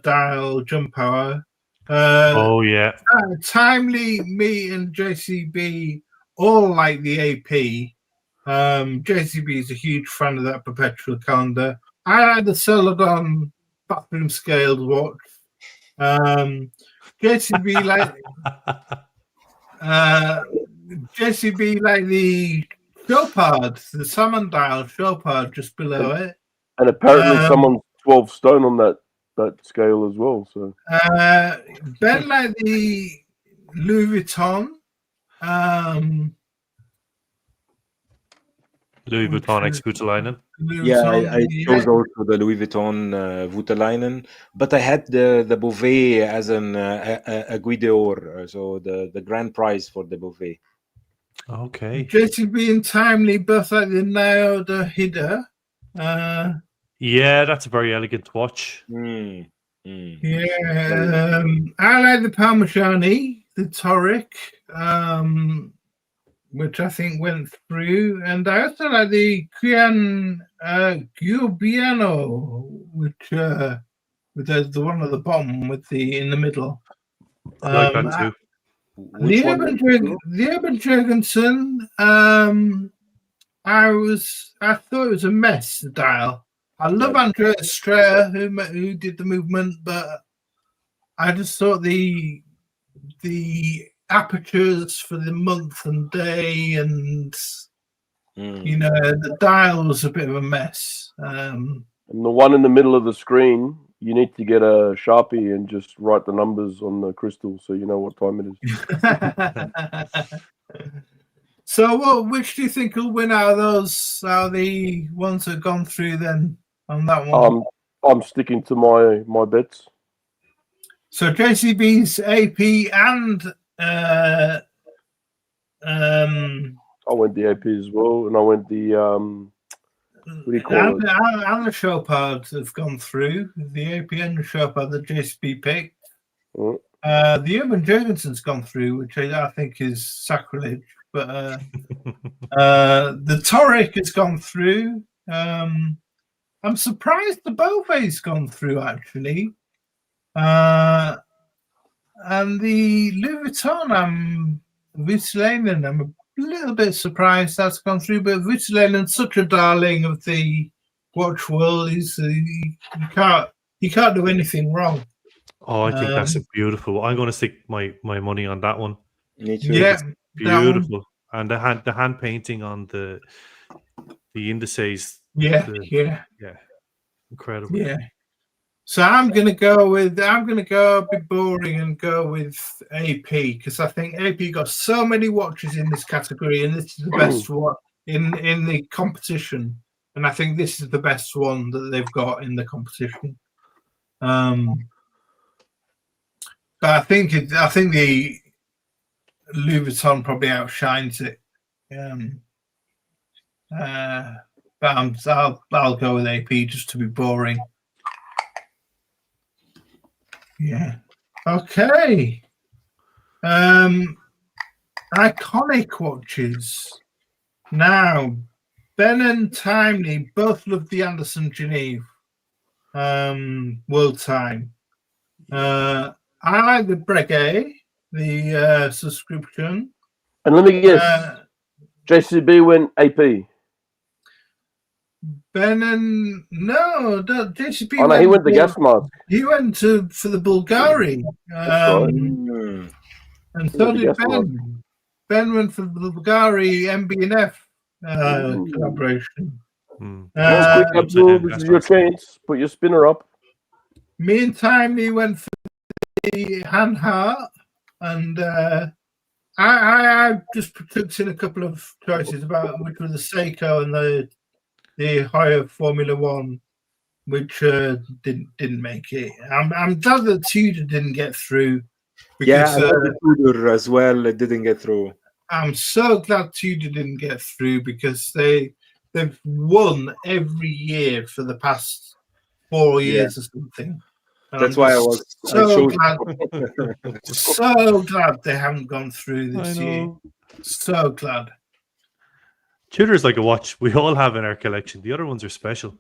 dial jump hour. Oh yeah. Timely, me and JCB all like the AP. JCB is a huge fan of that perpetual calendar. I like the Celadon bathroom scaled watch. JCB like JCB like the Chopard, the salmon dial Chopard just below it. and apparently someone's 12 stone on that scale as well. So Ben like the Louis Vuitton. Louis Vuitton X Voutilainen. Yeah, I chose also the Louis Vuitton Voutilainen, but I had the Beauvais as a Guy d'Or, so the grand prize for the Beauvais. Okay. JCB and Timely both like the Naoda Hida. Yeah, that's a very elegant watch. Yeah, I like the Parmigiani, the Toric, which I think went through, and I also like the Giubiano, which with the one at the bottom with the in the middle. I like that too. The Urban Jurgensen, I thought it was a mess, the dial. I love Andreas Streher, who did the movement, but I just thought the apertures for the month and day and you know, the dial was a bit of a mess. And the one in the middle of the screen, you need to get a Sharpie and just write the numbers on the crystal so you know what time it is. So, which do you think will win out of those? Are the ones that have gone through then on that one? I'm sticking to my bets. So JCB's AP and I went the AP as well, and I went the what do you call it? And the Chopard have gone through. The AP and the Chopard that JCB picked. The Urban Jurgensen's gone through, which I think is sacrilege. But the Toric has gone through. I'm surprised the Beauvais's gone through, actually. And the Louis Vuitton, Voutilainen, I'm a little bit surprised that's gone through. But Voutilainen's such a darling of the watch world. He can't do anything wrong. Oh, I think that's a beautiful. I'm going to stick my money on that one. Me too. Yeah, beautiful. And the hand painting on the indices. Yeah, incredible. Yeah. So I'm gonna go a bit boring and go with AP because I think AP got so many watches in this category, and this is the best one in the competition. and I think this is the best one that they've got in the competition. But I think the Louis Vuitton probably outshines it. But I'll go with AP just to be boring. Yeah. Okay. Iconic watches. Now, Ben and Timely both love the Anderson Genève World Time. I like the Breguet, the subscription. And let me guess, JCB went AP. Ben and no, JCB. Oh no, he went the gas mask. He went for the Bulgari. And so did Ben. Mask. Ben went for the Bulgari MB&F collaboration. Quick, Abdul, this is your chance. Put your spinner up. Me and Timely went for the Hanhart, and I just took in a couple of choices about which were the Seiko and the higher Formula One, which didn't make it. I'm glad that Tudor didn't get through. Because, Tudor as well didn't get through. I'm so glad Tudor didn't get through because they've won every year for the past 4 years or something. That's why I was so glad. So glad they haven't gone through this year. So glad. Tudor's like a watch we all have in our collection. The other ones are special.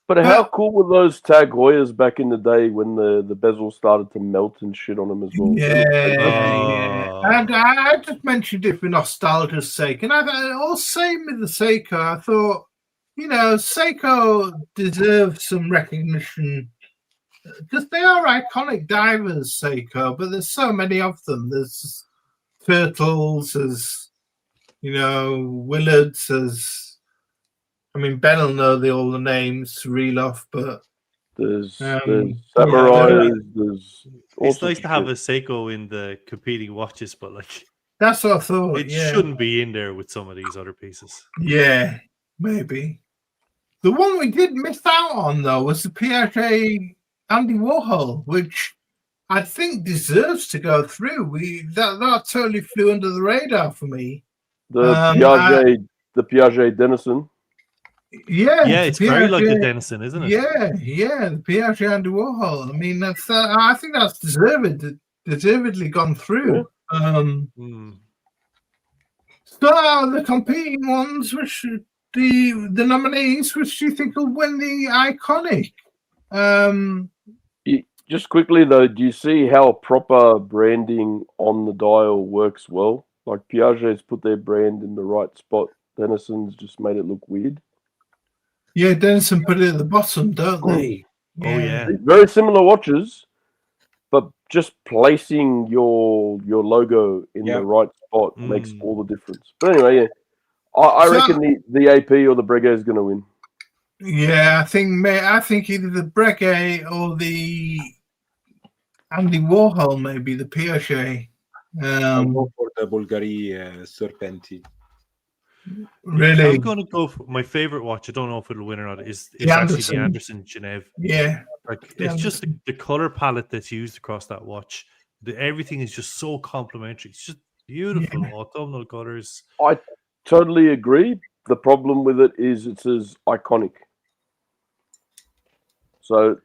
But how cool were those Tag Heuers back in the day when the bezel started to melt and shit on them as well? Yeah. And I just mentioned it for nostalgia's sake. And I all same with the Seiko. I thought, Seiko deserves some recognition because they are iconic divers, Seiko, but there's so many of them. There's Turtles, there's Willards, Ben will know all the names to reel off, but there's Samurai. It's nice to have a Seiko in the competing watches, but that's what I thought. It shouldn't be in there with some of these other pieces. Yeah, maybe. The one we did miss out on though was the Piaget Andy Warhol, which I think deserves to go through. That totally flew under the radar for me. The Piaget Denison. Yeah, it's very like the Denison, isn't it? Yeah, the Piaget Andy Warhol. I mean, I think that's deservedly gone through. So the competing ones, which the nominees, which do you think will win the iconic? Just quickly though, do you see how proper branding on the dial works well? Like Piaget's put their brand in the right spot. Denison's just made it look weird. Yeah, Denison put it at the bottom, don't they? Oh yeah. Very similar watches, but just placing your logo in the right spot makes all the difference. But anyway, I reckon the AP or the Breguet is going to win. Yeah, I think either the Breguet or the Andy Warhol, maybe the Piaget. I'll go for the Bulgari Serpenti. Really? I'm going to go for my favorite watch. I don't know if it'll win or not. Is actually the Anderson Genève. Yeah. It's just the color palette that's used across that watch. Everything is just so complementary. It's just beautiful autumnal colors. I totally agree. The problem with it is it says iconic. So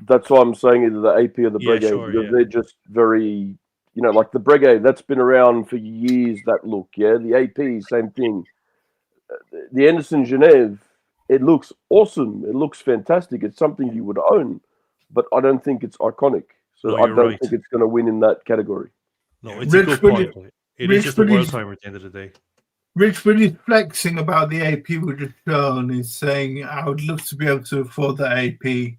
that's why I'm saying either the AP or the Breguet, because they're just very, like the Breguet, that's been around for years, that look, The AP, same thing. The Anderson Genève, it looks awesome. It looks fantastic. It's something you would own, but I don't think it's iconic. So I don't think it's going to win in that category. No, it's a good point. It is just a world timer at the end of the day. Rich Willie flexing about the AP we just shown. He's saying, I would love to be able to afford the AP.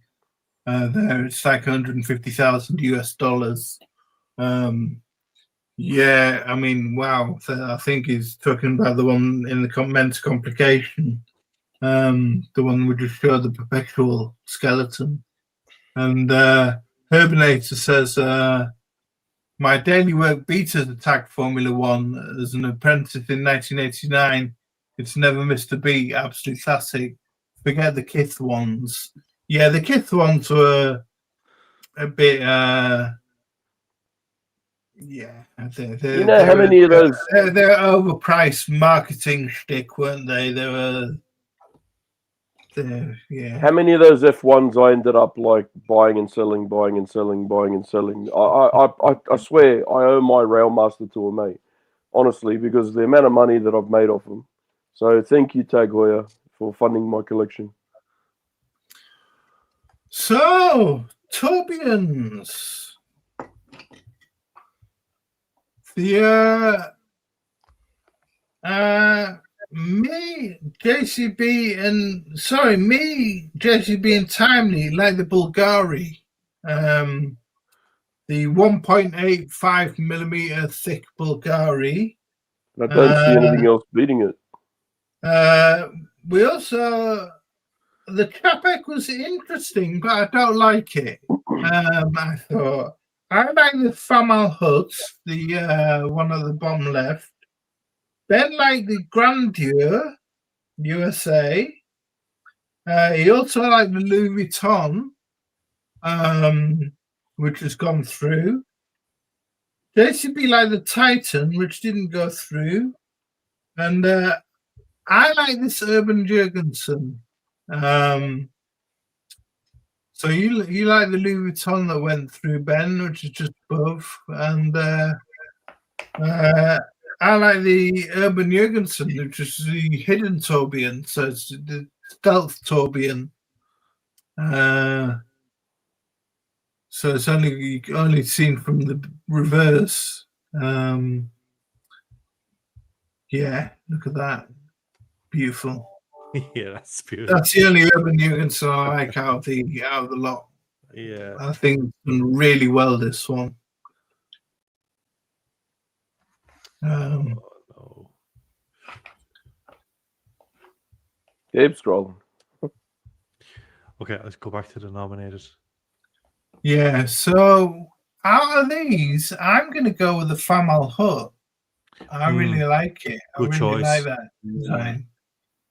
There, it's like $150,000 US. Yeah, I mean, wow. I think he's talking about the one in the men's complication. The one we just showed, the perpetual skeleton. And Herbinator says, my daily work beaters attacked Formula One as an apprentice in 1989. It's never missed a beat. Absolute classic. forget the Kith ones. Yeah, the Kith ones were a bit. Yeah, You know how many of those? They're overpriced marketing shtick, weren't they? They were. Yeah. How many of those F1s I ended up like buying and selling, buying and selling, buying and selling? I swear I owe my Railmaster to a mate, honestly, because the amount of money that I've made off them. So thank you, Tag Heuer, for funding my collection. So, Tourbillons. Me, JCB, and Timely like the Bulgari. The 1.85 millimeter thick Bulgari. I don't see anything else beating it. We also, the Patek was interesting, but I don't like it. I thought I like the Famal Huts, the one at the bottom left. Ben liked the Grandeur USA. He also liked the Louis Vuitton, which has gone through. JCB liked the Titan, which didn't go through. And I like this Urban Jurgensen. So you like the Louis Vuitton that went through, Ben, which is just above. And I like the Urban Jurgensen, which is the hidden tourbillon, so it's the stealth tourbillon. So it's only seen from the reverse. Yeah, look at that, beautiful. Yeah, that's beautiful. That's the only Urban Jurgensen I like out of the lot. Yeah, I think it's done really well, this one. no. Keep scrolling. Okay, let's go back to the nominated. Yeah, so out of these, I'm going to go with the Famal Hut. I really like it. Good I really choice. like that design.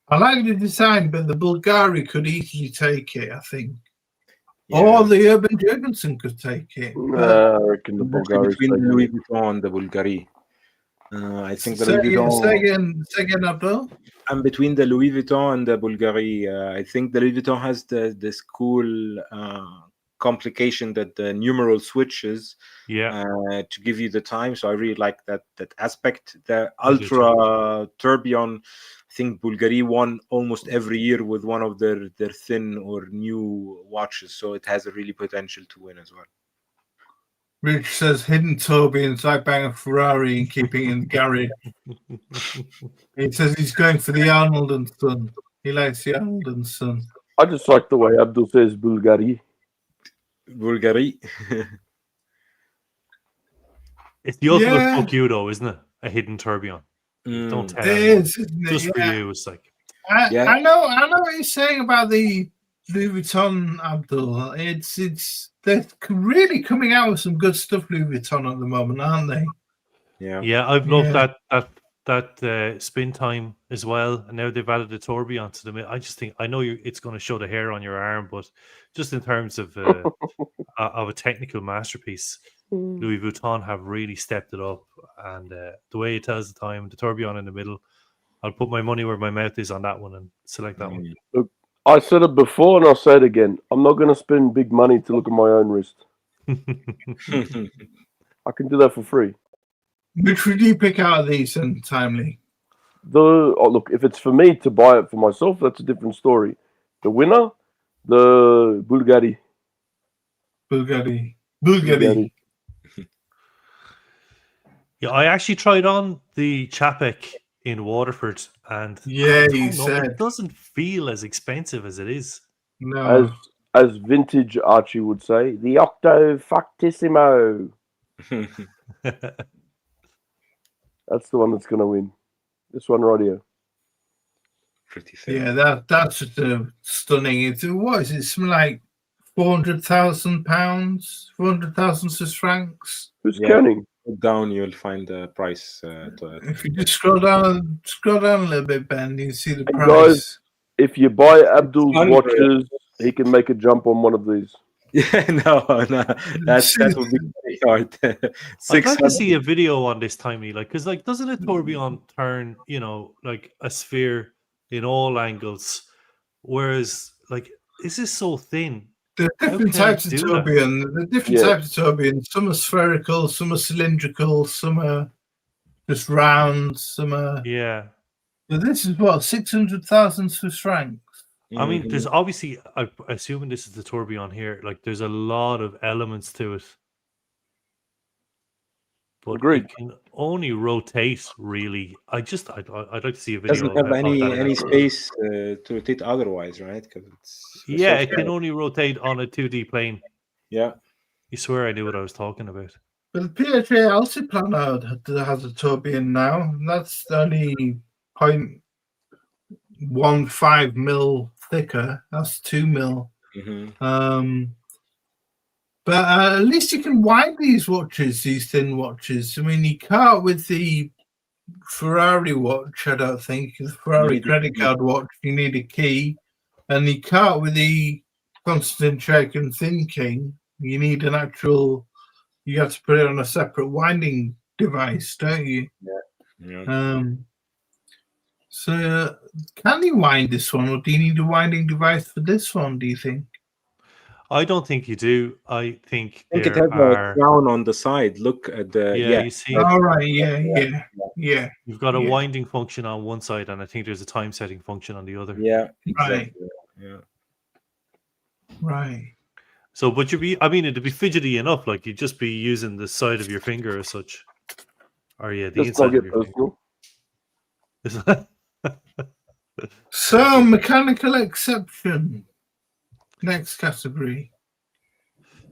I like the design, but the Bulgari could easily take it, I think. Yeah. Or the Urban Jurgensen could take it. I reckon the Bulgari between the Louis Vuitton and the Bulgari. I think the Louis Vuitton. Say again, Abdul. I'm between the Louis Vuitton and the Bulgari. I think the Louis Vuitton has this cool complication that the numeral switches to give you the time. So I really like that aspect. The Ultra Tourbillon, I think Bulgari won almost every year with one of their thin or new watches. So it has a really potential to win as well. Rich says hidden tourbillons like buying a Ferrari and keeping it in the garage. He says he's going for the Arnold and Son. He likes the Arnold and Son. I just like the way Abdul says Bulgari. Bulgari. It's the ultimate fuck you, though, isn't it? A hidden tourbillon. Don't tell anyone. Just for you, it's like. I know what you're saying about the Louis Vuitton, Abdul. They're really coming out with some good stuff, Louis Vuitton, at the moment, aren't they? Yeah, I've loved that spin time as well, and now they've added the tourbillon to them. I just think, I know it's going to show the hair on your arm, but just in terms of a technical masterpiece, Louis Vuitton have really stepped it up, and the way it tells the time, the tourbillon in the middle, I'll put my money where my mouth is on that one and select that one. Look, I said it before and I'll say it again. I'm not going to spend big money to look at my own wrist. I can do that for free. Which would you pick out of these and Timely? Look, if it's for me to buy it for myself, that's a different story. The winner, the Bulgari. Bulgari. Yeah, I actually tried on the Chapek in Waterford, and it doesn't feel as expensive as it is. No. As vintage Archie would say, the Octo Factissimo. That's the one that's going to win. This one right here. Pretty thin. Yeah, that's stunning. What is it? Something like £400,000, 400,000 Swiss francs. Who's counting? Down, you'll find the price. If you just scroll down a little bit, Ben, you see the price. Guys, if you buy Abdul's watches, he can make a jump on one of these. Yeah, no, that would be very hard. I'd like to see a video on this, Timey, like, because like, doesn't a tourbillon turn, you know, like a sphere in all angles, whereas like, is this so thin? The different types of tourbillon. The different types of tourbillon. Some are spherical, some are cylindrical, some are just round, some are. Yeah. But this is what 600,000 Swiss francs. I mean, there's obviously, I'm assuming this is the tourbillon here. Like, there's a lot of elements to it. But it can only rotate, really. I'd like to see a video. Doesn't have any space to rotate otherwise, right? Because it can only rotate on a 2D plane. Yeah. You swear I knew what I was talking about. But the PHA Altiplan has a tourbillon now. And that's only 0.15 mil thicker. That's 2 mil. But at least you can wind these watches, these thin watches. I mean, you can't with the Ferrari watch, I don't think. The Ferrari credit card watch, you need a key. And you can't with the Constantine Thin King. You need an actual, you have to put it on a separate winding device, don't you? Yeah. So can you wind this one, or do you need a winding device for this one, do you think? I don't think you do. I think it has a crown on the side. Look at the you see. All right, yeah. You've got a winding function on one side, and I think there's a time setting function on the other. Yeah, exactly. Right. So, but it'd be fidgety enough. Like you'd just be using the side of your finger as such, or the inside of your finger. So, mechanical exception. Next category.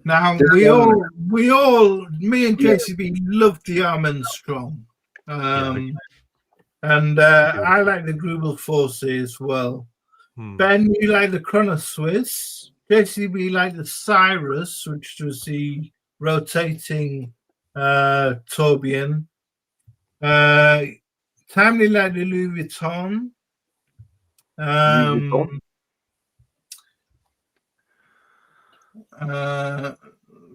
Now me and JCB love the Armstrong, and I like the Grubel Force as well. Ben, you like the Chrono Swiss. JCB like the Cyrus, which was the rotating tourbillon. Timely like the Louis Vuitton.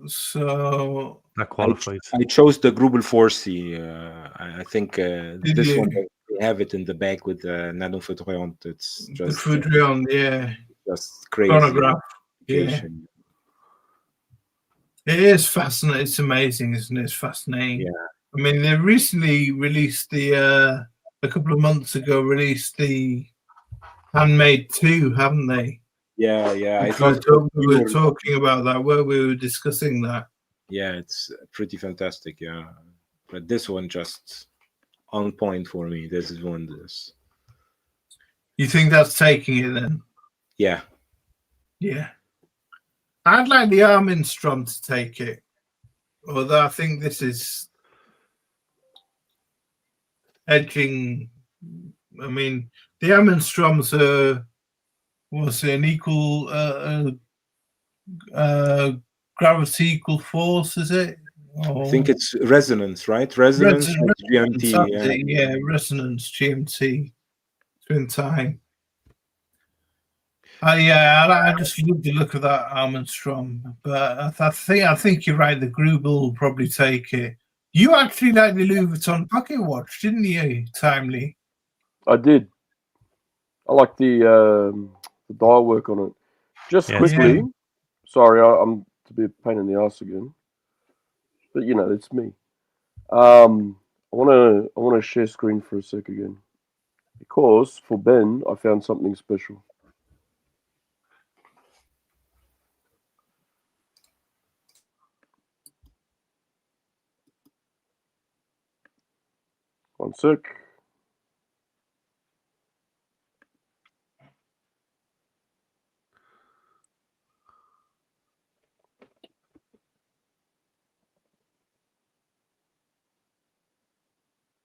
So that qualified. I chose the Grubel Force. I think this one we have it in the back with the Nano Foudroyant. It's just the Foudroyant, just crazy. Chronograph. Yeah. It is fascinating. It's amazing, isn't it? It's fascinating. Yeah. I mean, they recently released a couple of months ago, released the Handmade 2, haven't they? Yeah. We were talking about that, where we were discussing that. Yeah, it's pretty fantastic, yeah. But this one just on point for me. This is one. You think that's taking it then? Yeah. Yeah. I'd like the Armstrong to take it. Although I think this is edging. I mean, the Armstrongs are an equal gravity equal force, is it? I think it's resonance, right? Resonance GMT. Yeah, resonance GMT twin time. I just love the look of that Armstrong, but I think you're right. The Grubel will probably take it. You actually like the Louis Vuitton pocket watch, didn't you, Timely? I did. I like the dial work on it. Just quickly, sorry, I'm to be a pain in the ass again, but it's me. I want to share screen for a sec again, because for Ben, I found something special. One sec.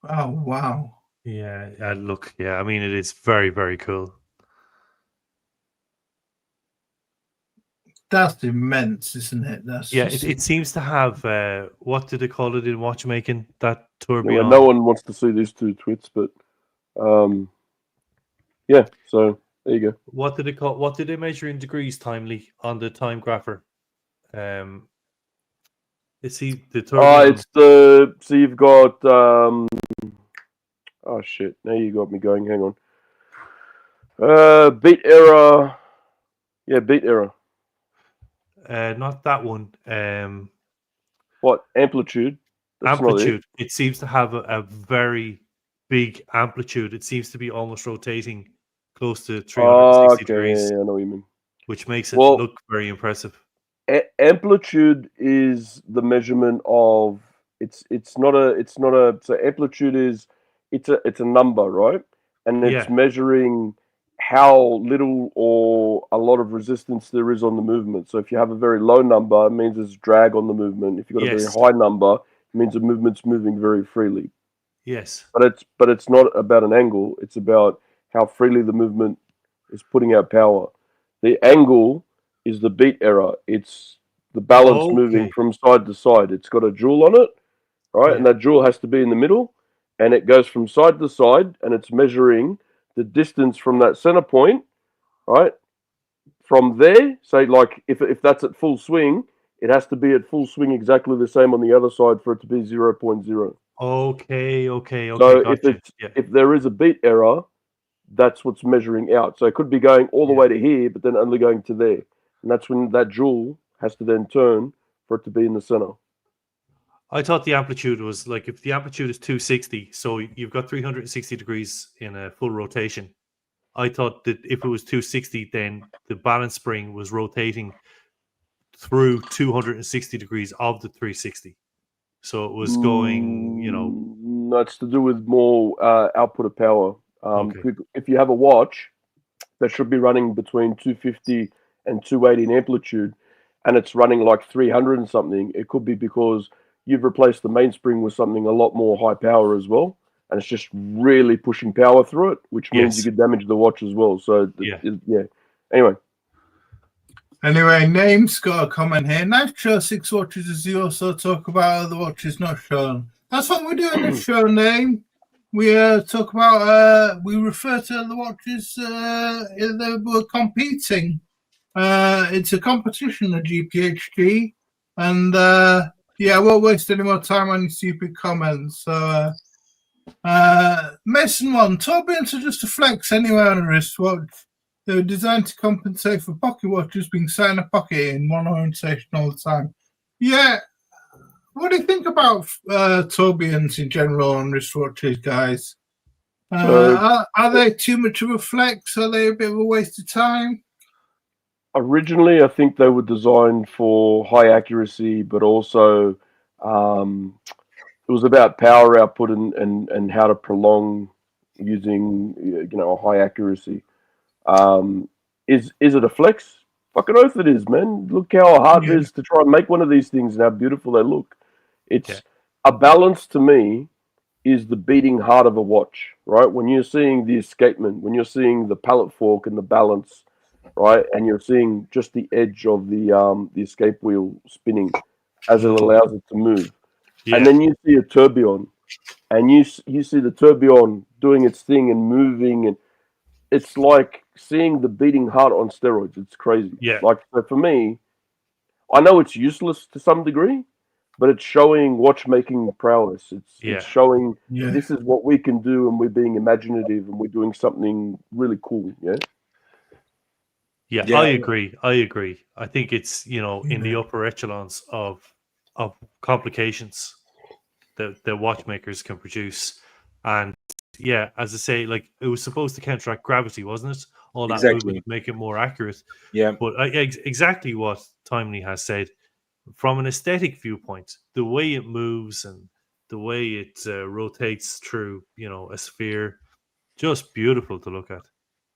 Oh, wow. Yeah, look, I mean, it is very, very cool. That's immense, isn't it? It seems to have what do they call it in watchmaking? That tourbillon. Yeah, no one wants to see these two twits, but so There you go. What did it call? What did they measure in degrees timely on the time grapher? Is he the tourbillon? It's the so you've got oh shit! Now you got me going. Hang on. Beat error. Yeah, beat error. Not that one. What amplitude? That's amplitude. It seems to have a very big amplitude. It seems to be almost rotating close to 360 degrees. Yeah, I know what you mean. Which makes it look very impressive. Amplitude is the measurement of it's not a so amplitude is it's a number, right? And it's measuring how little or a lot of resistance there is on the movement. So if you have a very low number, it means there's drag on the movement. If you've got a very high number, it means the movement's moving very freely. Yes. But it's not about an angle. It's about how freely the movement is putting out power. The angle is the beat error. It's the balance moving from side to side. It's got a jewel on it, right? Yeah. And that jewel has to be in the middle, and it goes from side to side, and it's measuring the distance from that center point, right? From there, say like if that's at full swing, it has to be at full swing exactly the same on the other side for it to be 0.0. Okay. So if there is a beat error, that's what's measuring out. So it could be going all the way to here, but then only going to there. And that's when that jewel has to then turn for it to be in the center. I thought the amplitude was like if the amplitude is 260, so you've got 360 degrees in a full rotation. I thought that if it was 260, then the balance spring was rotating through 260 degrees of the 360. So it was going, That's to do with more output of power. If you have a watch that should be running between 250 and 280 in amplitude, and it's running like 300 and something, it could be because you've replaced the mainspring with something a lot more high power as well, and it's just really pushing power through it, which means you could damage the watch as well. So Anyway, Name's got a comment here. Nice show, 6 watches as you also talk about other watches not shown. That's what we're doing this show, Name. We talk about, we refer to the watches that were competing. It's a competition, the GPHG. And I won't waste any more time on stupid comments. So, Mason 1, tourbillons are just a flex anywhere on a wristwatch. They were designed to compensate for pocket watches being sat in a pocket in one orientation all the time. Yeah. What do you think about tourbillons in general on wristwatches, guys? Are they too much of a flex? Are they a bit of a waste of time? Originally, I think they were designed for high accuracy, but also it was about power output and how to prolong using a high accuracy. Is it a flex? Fucking oath it is, man. Look how hard it is to try and make one of these things and how beautiful they look. It's a balance to me is the beating heart of a watch, right? When you're seeing the escapement, when you're seeing the pallet fork and the balance, right, and you're seeing just the edge of the escape wheel spinning as it allows it to move, and then you see a tourbillon, and you see the tourbillon doing its thing and moving, and it's like seeing the beating heart on steroids. It's crazy. Yeah. Like, so for me, I know it's useless to some degree, but it's showing watchmaking prowess. It's showing this is what we can do, and we're being imaginative, and we're doing something really cool. Yeah, I agree. I think it's in the upper echelons of complications that watchmakers can produce, and as I say, like it was supposed to counteract gravity, wasn't it? All that movement to make it more accurate. Yeah, but exactly what Timely has said. From an aesthetic viewpoint, the way it moves and the way it rotates through, a sphere, just beautiful to look at.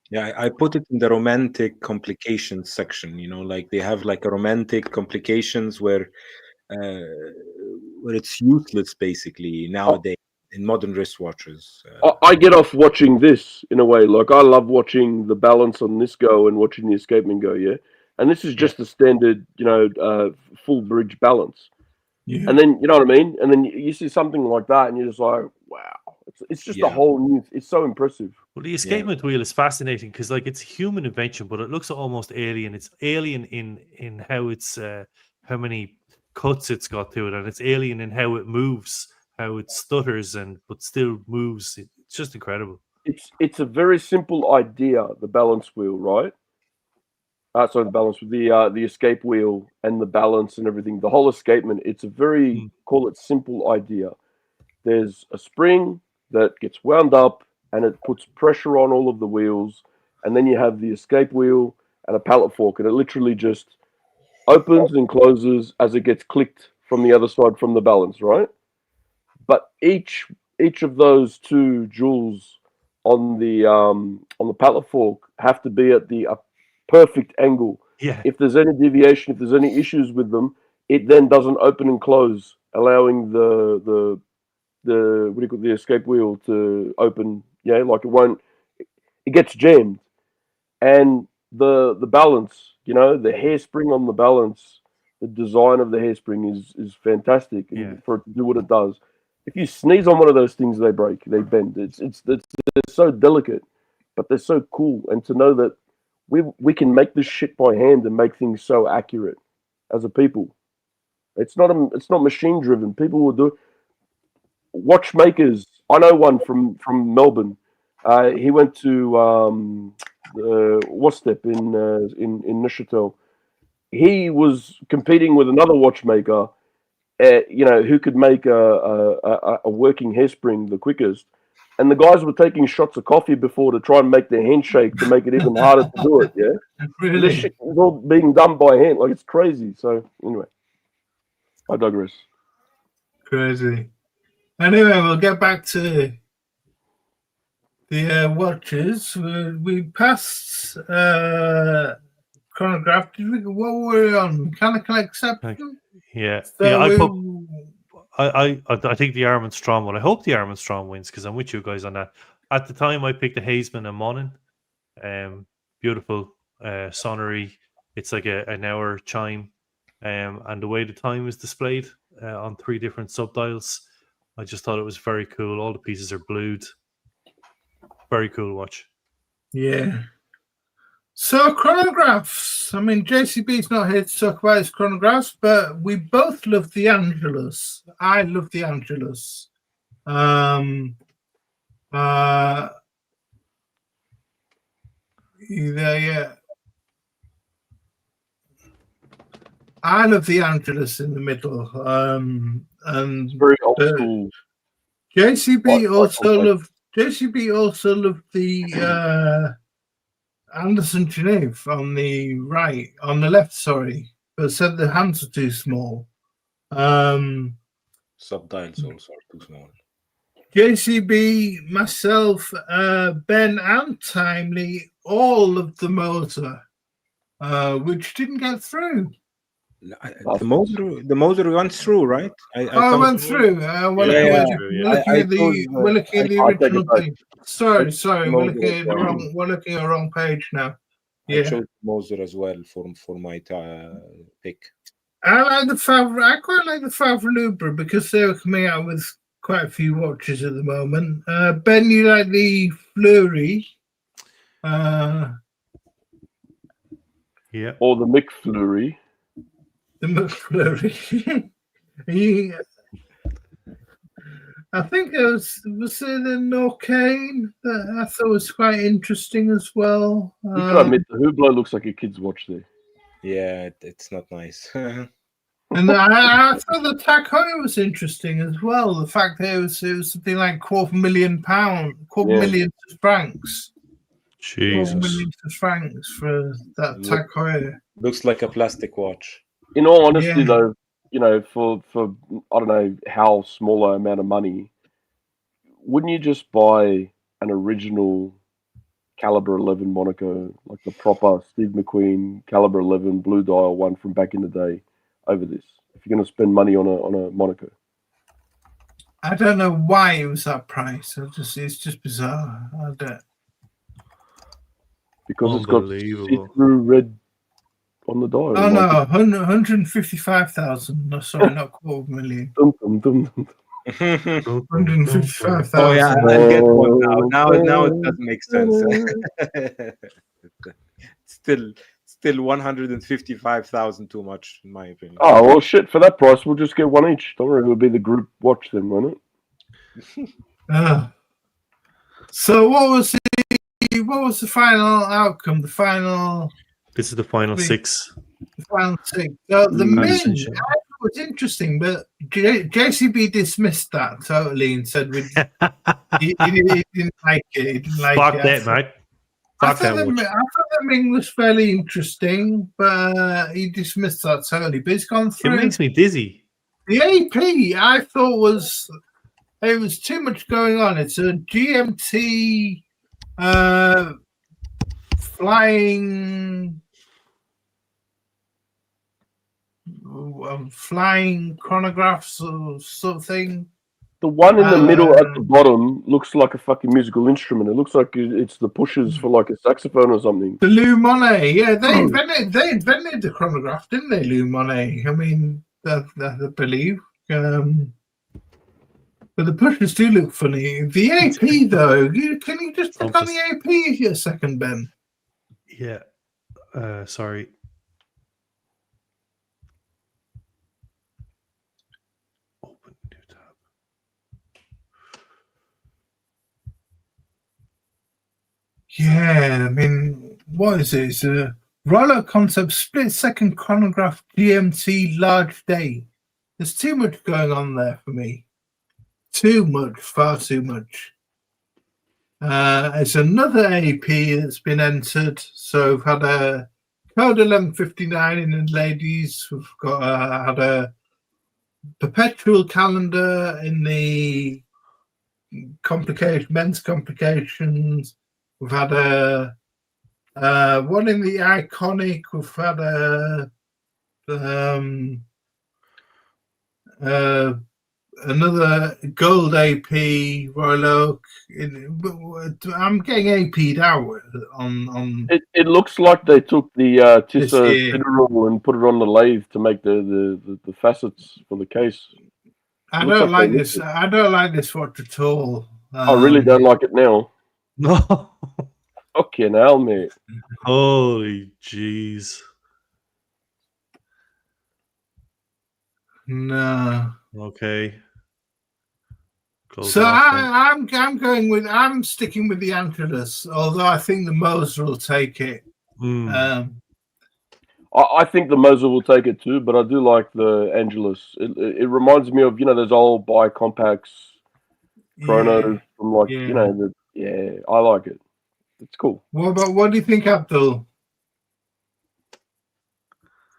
Yeah, I put it in the romantic complications section. Like they have like a romantic complications where it's useless basically nowadays in modern wristwatches. I get off watching this in a way. Like I love watching the balance on this go and watching the escapement go. Yeah. And this is just a standard, full bridge balance. Yeah. And then, you know what I mean? And then you see something like that and you're just like, wow, It's just a whole new. It's so impressive. Well, the escapement wheel is fascinating because, like, it's human invention, but it looks almost alien. It's alien in how it's how many cuts it's got to it, and it's alien in how it moves, how it stutters but still moves. It's just incredible. It's a very simple idea. The balance wheel, right? Sorry, the escape wheel and the balance and everything. The whole escapement. It's a very call it simple idea. There's a spring that gets wound up and it puts pressure on all of the wheels, and then you have the escape wheel and a pallet fork, and it literally just opens and closes as it gets clicked from the other side from the balance, right? But each of those two jewels on the pallet fork have to be at the perfect angle. Yeah. If there's any deviation, if there's any issues with them, it then doesn't open and close, allowing the escape wheel to open. Yeah, like it gets jammed. And the balance, the hairspring on the balance, the design of the hairspring is fantastic for it to do what it does. If you sneeze on one of those things, they break, they bend. They're so delicate, but they're so cool. And to know that we can make this shit by hand and make things so accurate as a people. It's not machine driven. People will do watchmakers. I know one from Melbourne. He went to Wastep in Neuchâtel. He was competing with another watchmaker, who could make a working hairspring the quickest. And the guys were taking shots of coffee before to try and make their handshake to make it even harder to do it. Yeah, Really? This shit was all being done by hand. Like, it's crazy. So anyway, I digress. Crazy. Anyway, we'll get back to the watches. We passed chronograph. What were we on? Mechanical exception? Yeah. So I think the Arm and Strong one. I hope the Arm and Strong wins because I'm with you guys on that. At the time, I picked the Hazeman and Monin. Beautiful sonnery. It's like an hour chime, and the way the time is displayed on 3 different subdials, I just thought it was very cool. All the pieces are blued. Very cool watch. Yeah. So chronographs. I mean, JCB's not here to talk about his chronographs, but we both love the Angelus. I love the Angelus. Yeah. I love the Angelus in the middle. And It's very old school. JCB also loved the Anderson Genève on the left, sorry, but said the hands are too small. Subdials also are too small. JCB, myself, Ben, and Timely all of the motor, which didn't get through. The motor went through, right? I went through. We're looking at the original page. Sorry, we're looking at the wrong page now. I chose Moser as well for my pick. I quite like the Favre Lubra because they were coming out with quite a few watches at the moment. Ben, you like the Fleury? Yeah. Or the McFlurry. The McFlurry. I think it was the Norcane that I thought was quite interesting as well. You gotta admit, the Hublot looks like a kid's watch there. Yeah, it's not nice. And I thought the Tag Heuer was interesting as well. The fact that it was something like £250,000, £250,000 francs. Jesus. £250,000 francs for that Tag Heuer. Looks like a plastic watch. In all honesty, though, for I don't know how small an amount of money, wouldn't you just buy an original caliber 11 Monaco, like the proper Steve McQueen caliber 11 blue dial one from back in the day, over this? If you're going to spend money on a Monaco, I don't know why it was that price. It's just bizarre. I don't. Because it's got see-through red on the dial. Oh no, 155,000. No, sorry, not £250,000. 155,000. Oh yeah, I'll get one now. Now it doesn't make sense. Still 155,000 too much in my opinion. Oh well, shit! For that price, we'll just get one each. Don't worry, it'll be the group watch then, won't it? So what was the final outcome? This is the final six. The final six. The men was interesting, but JCB dismissed that totally and said he didn't like it. He didn't like Fuck it. that, mate. I thought the Ming was fairly interesting, but he dismissed that totally. But it's gone through. It makes me dizzy. The AP, I thought it was too much going on. It's a GMT flying chronographs or something. The one in the middle at the bottom looks like a fucking musical instrument. It looks like it's the pushers for like a saxophone or something. The Lou Monet, yeah, they invented the chronograph, didn't they, Lou Monet? I mean, I believe. But the pushers do look funny. The AP though, can you just click on the AP a second, Ben? Yeah. Sorry. Open new tab. Yeah, I mean, what is it? It's a Rolex Concept split-second chronograph GMT large day. There's too much going on there for me. Too much, far too much. It's another AP that's been entered. So we've had a code 1159 in the ladies. We've got had a perpetual calendar in the men's complications. We've had a one in the iconic. We've had another gold AP Royal Oak. I'm getting AP'd out on. It looks like they took the Tissot Federal and put it on the lathe to make the facets for the case. I don't like this. I don't like this watch at all. I really don't like it now. No. Okay, now, mate. Holy jeez. No. Okay. So I'm sticking with the Angelus, although I think the Moser will take it. I think the Moser will take it too, but I do like the Angelus. It reminds me of those old bi-compacts chronos from like I like it. It's cool. What do you think, Abdul?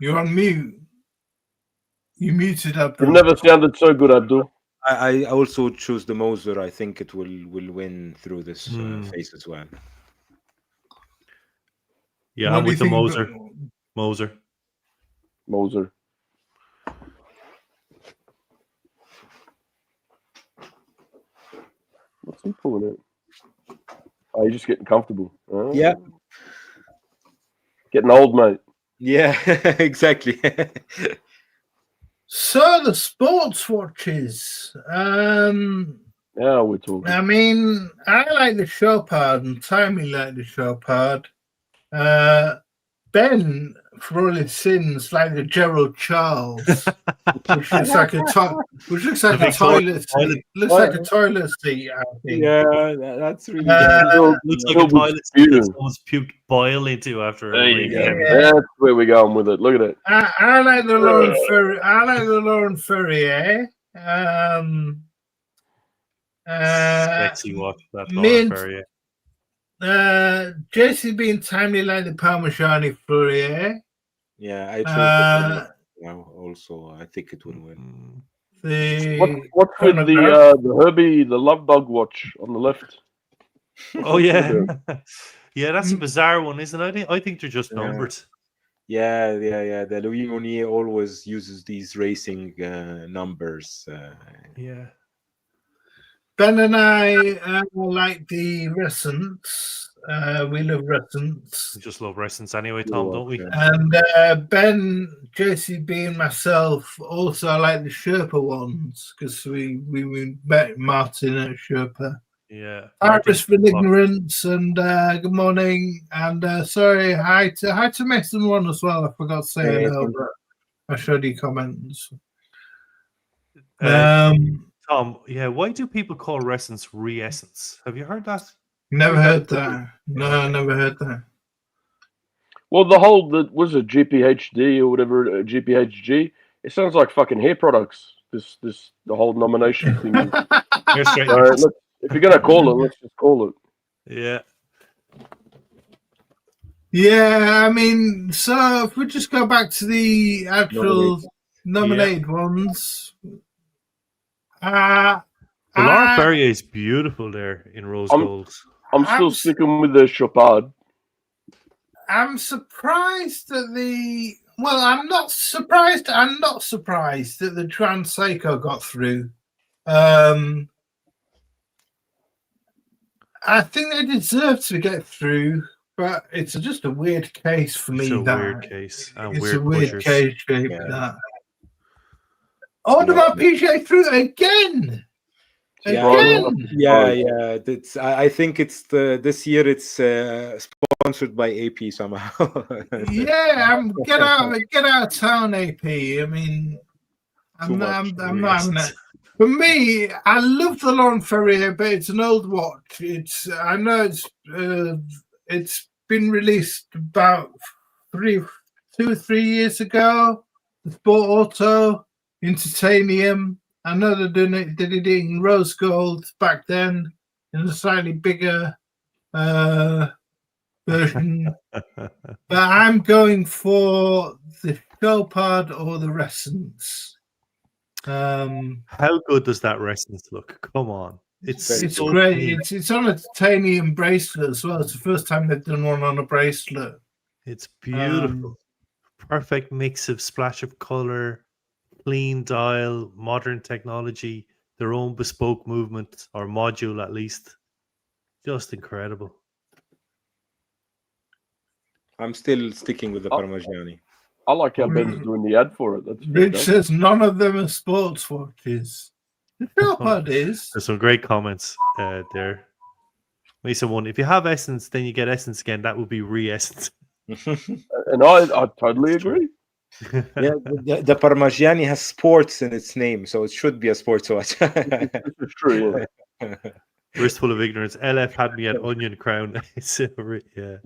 You're on mute. You muted, Abdul. You've never sounded so good, Abdul. I also choose the Moser. I think it will win through this phase as well. Yeah, I'm with the Moser. Moser. What's he pulling out? Oh, you're just getting comfortable. Oh. Yeah. Getting old, mate. Yeah, exactly. So the sports watches. Now we're talking. I mean, I like the Chopard and Timmy like the Chopard. Ben, for all his sins, like the Gerald Charles, which looks like a toilet. Looks like a toilet seat. I think. Yeah, that's really. Looks like a toilet seat that someone's puked boil into after. There you go. That's where we're going with it. Look at it. I like the Laurent Ferrier. I like the Laurent Ferrier. Sexy watch. That Laurent Ferrier. JCB and Timely like the Parmigiani Fourier. Yeah, I chose now also. I think it will win. What's with the Herbie, the Love Bug watch on the left? Oh yeah, yeah, that's a bizarre one, isn't it? I think they're just numbered. Yeah. The Louis Monnier always uses these racing numbers. Ben and I like the Recents. We love Resonance. We just love Resonance anyway, Tom, don't we? And Ben, JCB, and myself also like the Sherpa ones because we met Martin at Sherpa. Yeah. Iris for ignorance, and good morning. And sorry, hi to Mason One as well. I forgot to say hello, but I showed you comments. Tom, yeah, why do people call Resonance re-essence? Have you heard that? Never heard that. No, never heard that. Well, was it GPHD or whatever, GPHG? It sounds like fucking hair products. The whole nomination thing. If you're gonna call it, let's just call it. Yeah. Yeah, I mean, so if we just go back to the actual nominated ones. Laurent Ferrier is beautiful there in rose gold. I'm still sticking with the Chopard. I'm surprised that I'm not surprised that the Trans Seiko got through. I think they deserve to get through, but it's just a weird case for me. It's a weird case. It's a weird case shape that. Audemars Piguet through again. Yeah. I think it's this year. It's sponsored by AP somehow. Get out of town, AP. I mean, I'm not having that. For me, I love the Laurent Ferrier, but it's an old watch. I know it's been released about 2 or 3 years ago. The Sport Auto in titanium. I know they did it in rose gold back then in a slightly bigger version. But I'm going for the Chopard or the Resonance. How good does that Resonance look? Come on. It's so great. It's on a titanium bracelet as well. It's the first time they've done one on a bracelet. It's beautiful. Perfect mix of splash of color, clean dial, modern technology, their own bespoke movement or module at least. Just incredible. I'm still sticking with the Parmigiani. I like how Ben's doing the ad for it. Rich says none of them are sports watches. The Chopard is. There's some great comments there. Mason one. If you have Essence, then you get Essence again. That would be re-Essence. And I totally agree. The Parmigiani has sports in its name, so it should be a sports watch. It's true. Yeah. Wrist full of ignorance. LF had me at onion crown. Yeah,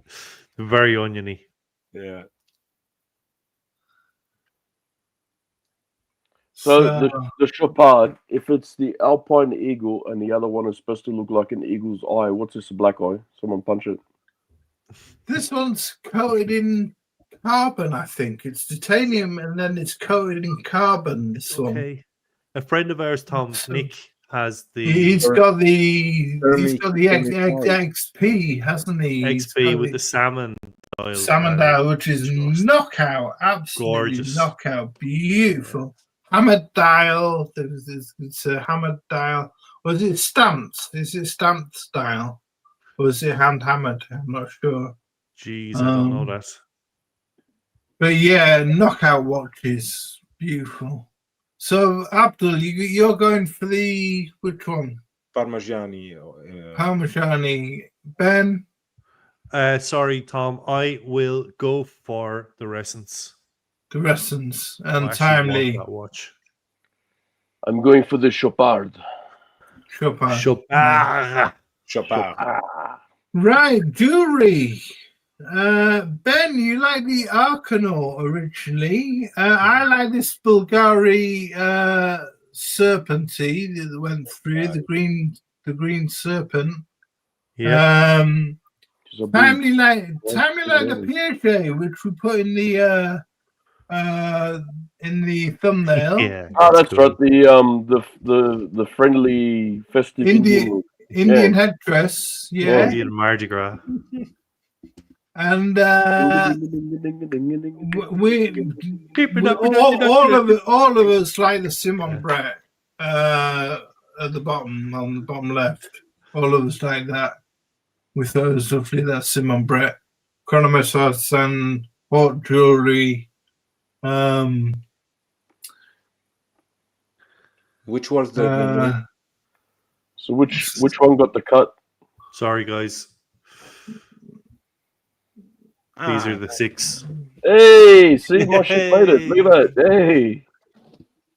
very oniony. Yeah. So the Chopard, if it's the Alpine Eagle and the other one is supposed to look like an eagle's eye, what's this, a black eye? Someone punch it. This one's coated in carbon, I think. It's titanium and then it's coated in carbon, this one. A friend of ours, Tom, Nick, has the... He's got the XP, hasn't he? XP with the salmon dial. Salmon dial, which is knockout. Absolutely gorgeous. Knockout. Beautiful. Hammered dial. It's a hammered dial. Was it stamped? Is it stamped style? Or is it hand hammered? I'm not sure. Jeez, I don't know that. But yeah, knockout watches. Beautiful. So, Abdul, you're going for the which one? Parmigiani. Parmigiani. Ben? Sorry, Tom. I will go for the Resonance. The Resonance and Timely. That watch. I'm going for the Chopard. Chopard. Right, jewelry. Ben, you like the Arcanaut originally. I like this Bulgari Serpenty that went through the green serpent. Yeah. Timely like the Piaget, which we put in the thumbnail. Yeah. That's cool. Right. The friendly festive Indian headdress. Yeah. Indian Mardi Gras. And we all of us like the Simon Brett at the bottom, on the bottom left. All of us like that. with those lovely, that's Simon Brett, Chronometer and haute jewelry. Which was the So which one got the cut? Sorry, guys. These are the 6. Hey, see, my shit made it. Look at that. Hey.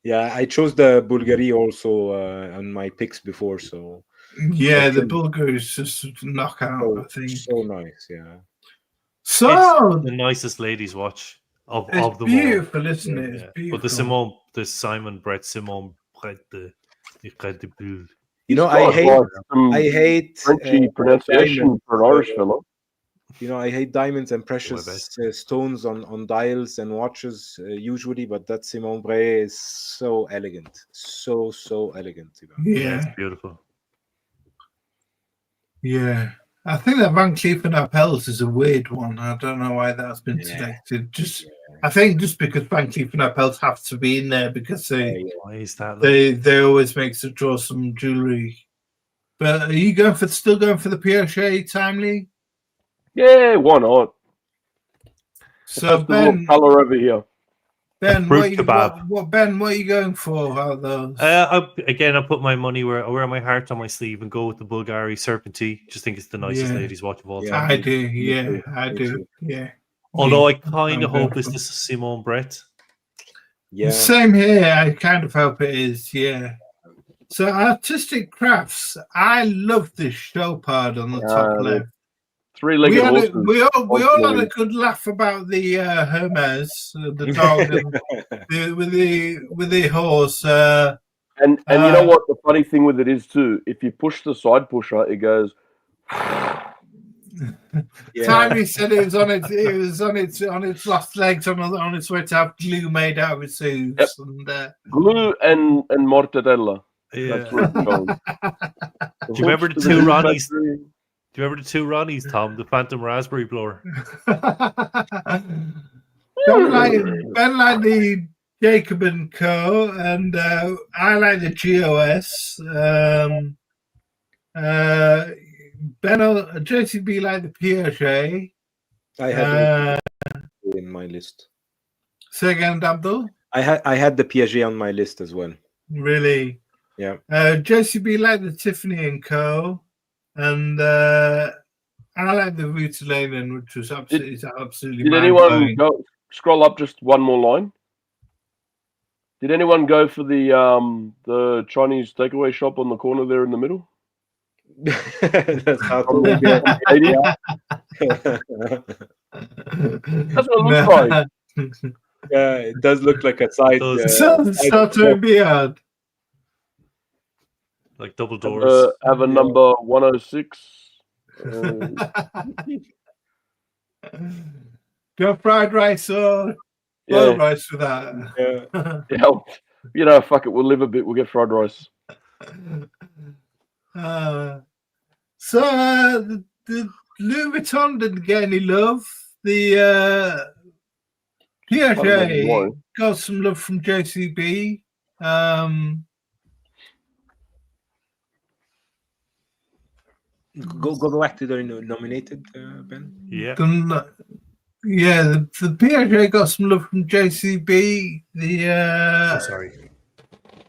Yeah, I chose the Bulgari also on my picks before, so yeah, the Bulgari is just a knockout, I think. So nice, yeah. So it's the nicest ladies' watch of them beautiful, all. Isn't it? It's beautiful. But the Simon Brett, Simon Brett, the incredible. You know, I hate Frenchy pronunciation for an Irish fellow. You know, I hate diamonds and precious stones on dials and watches usually, but that Simon Brett is so elegant, so elegant. You know? Yeah, it's beautiful. Yeah, I think that Van Cleef and Arpels is a weird one. I don't know why that's been selected. I think just because Van Cleef and Arpels have to be in there because they always make to draw some jewelry. But are you still going for the Piaget Timely? Yeah, why not? So Ben, color over here. Ben, what are you going for out of those? I put my money where I wear my heart on my sleeve and go with the Bulgari Serpentine. Just think it's the nicest ladies' watch of all time. I do. I do. Yeah. Although I kind of hope it's the Simon Brett. Yeah. Same here. I kind of hope it is. Yeah. So artistic crafts. I love this show part on the top left. Three-legged horses. We all had a good laugh about the Hermes, the dog, with the horse. And you know what the funny thing with it is too? If you push the side pusher, it goes. Timely said it was on its last legs on its way to have glue made out of its hooves. Yep. Glue and mortadella. Yeah. That's what it's called. Do you remember the two Ronnies? Do you remember the two Ronnies, Tom? The Phantom Raspberry Blower. Ben like the Jacob & Co. and I like the GOS. JCB like the Piaget. I had in my list. Say again, Abdul? I had the Piaget on my list as well. Really? Yeah. JCB like the Tiffany & Co. And I like the Rutelainen, which was absolutely. Did anyone go scroll up just one more line? Did anyone go for the Chinese takeaway shop on the corner there in the middle? That's how That's what it looks like. Yeah, it does look like a side. Beard. Like double doors. Have a number 106. Go fried rice or boiled rice for that. Yeah, you know, fuck it. We'll live a bit. We'll get fried rice. So the Louis Vuitton didn't get any love. The Piaget got some love from JCB. Go back to the nominated, Ben. Yeah. The Piaget got some love from JCB. The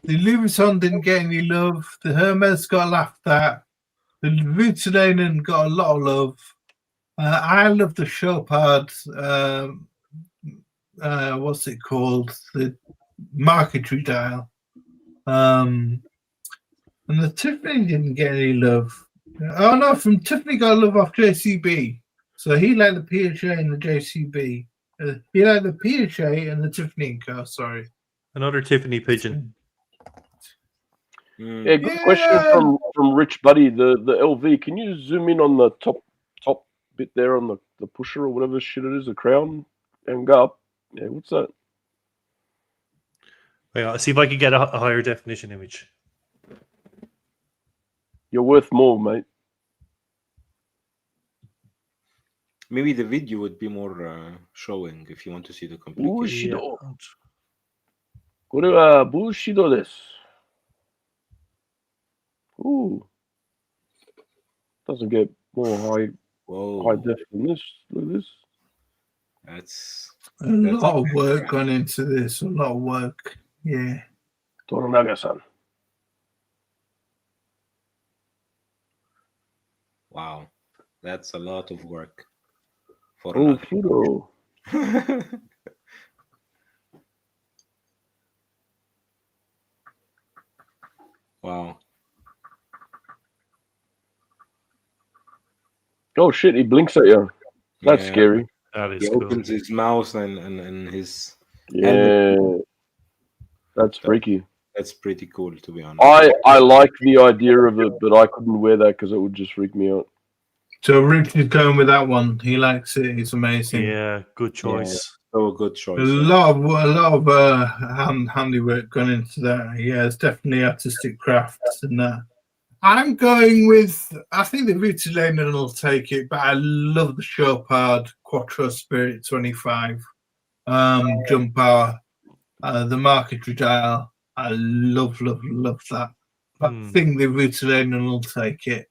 Louis Vuitton didn't get any love. The Hermes got laughed at. The Rutelainen got a lot of love. I love the Chopard. What's it called? The marquetry dial. And the Tiffany didn't get any love. Oh no, from Tiffany got love off JCB. So he liked the Piaget and the JCB. He liked the Piaget and the Tiffany car. Sorry. Another Tiffany pigeon. Yeah, good question from Rich Buddy. The LV. Can you zoom in on the top bit there on the pusher or whatever shit it is, the crown, and go up? Yeah, what's that? Wait, I'll see if I can get a higher definition image. You're worth more, mate. Maybe the video would be more showing if you want to see the complete. Bushido. Bushido this. Ooh. Doesn't get more high Whoa, def than this. Look at this. that's A lot of work gone into this. A lot of work. Yeah. Toranaga-san. wow. That's a lot of work for Oh, nothing. Pluto. Wow. Oh shit! He blinks at you. That's Yeah. scary. That is He cool. opens his mouth and his Yeah, that's freaky. That's pretty cool, to be honest. I like the idea of it, but I couldn't wear that because it would just freak me out. So Richard's going with that one. He likes it. It's amazing. Yeah, good choice. So good choice. A lot of handiwork gone into that. Yeah, it's definitely artistic crafts and that. I'm going with, I think the Rutilena will take it, but I love the Chopard Quattro Spirit 25 jump power, the marquetry dial. I love that. But I think the Rutilena will take it.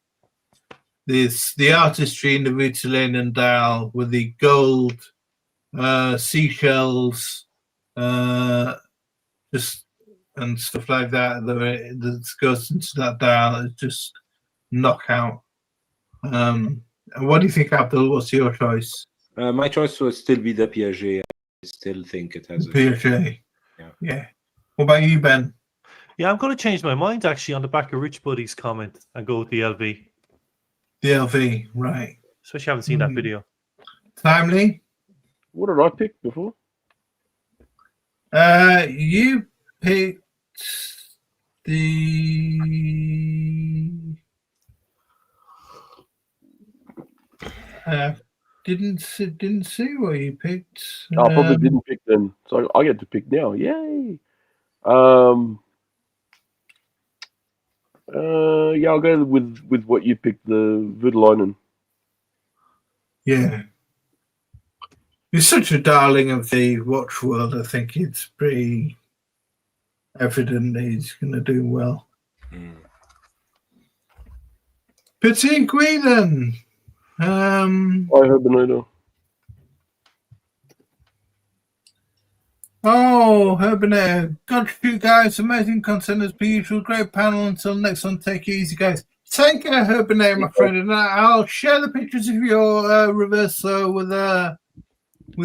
There's the artistry in the Rutilena dial with the gold seashells, just and stuff like that that goes into that dial. It's just knockout. And what do you think, Abdul? What's your choice? My choice would still be the Piaget. I still think it has a Piaget. Yeah. What about you, Ben? Yeah, I'm going to change my mind actually on the back of Rich Buddy's comment and go with the LV. The LV, right. Especially haven't seen that video. Timely? What did I pick before? You picked the... didn't see what you picked. I probably didn't pick them, so I get to pick now. Yay! Yeah, I'll go with what you picked, the Vidalainen. Yeah. He's such a darling of the watch world. I think it's pretty evident he's going to do well. Petit Guiden. I Herbinator. Oh, Herbinator. Got you guys. Amazing content as per usual. Great panel. Until next one, take it easy, guys. Take care, Herbinator, my friend. And I'll share the pictures of your reverso with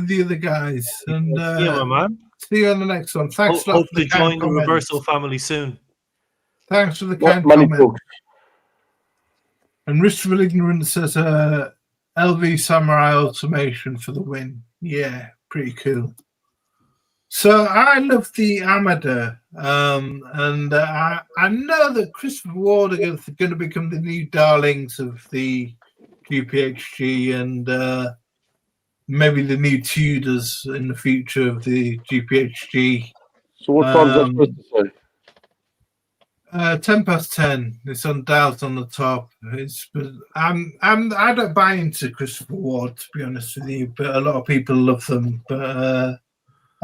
the other guys. And yeah, my man. See you on the next one. Thanks a lot. Hope to join the Reverso family soon. Thanks for the kind comment. And Riskful Ignorance says LV Samurai Automation for the win. Yeah, pretty cool. So I love the Amador, and I know that Christopher Ward are going to become the new darlings of the GPHG and maybe the new Tudors in the future of the GPHG. So what time is that supposed to say? 10:10. It's on dials on the top. I don't buy into Christopher Ward, to be honest with you, but a lot of people love them. But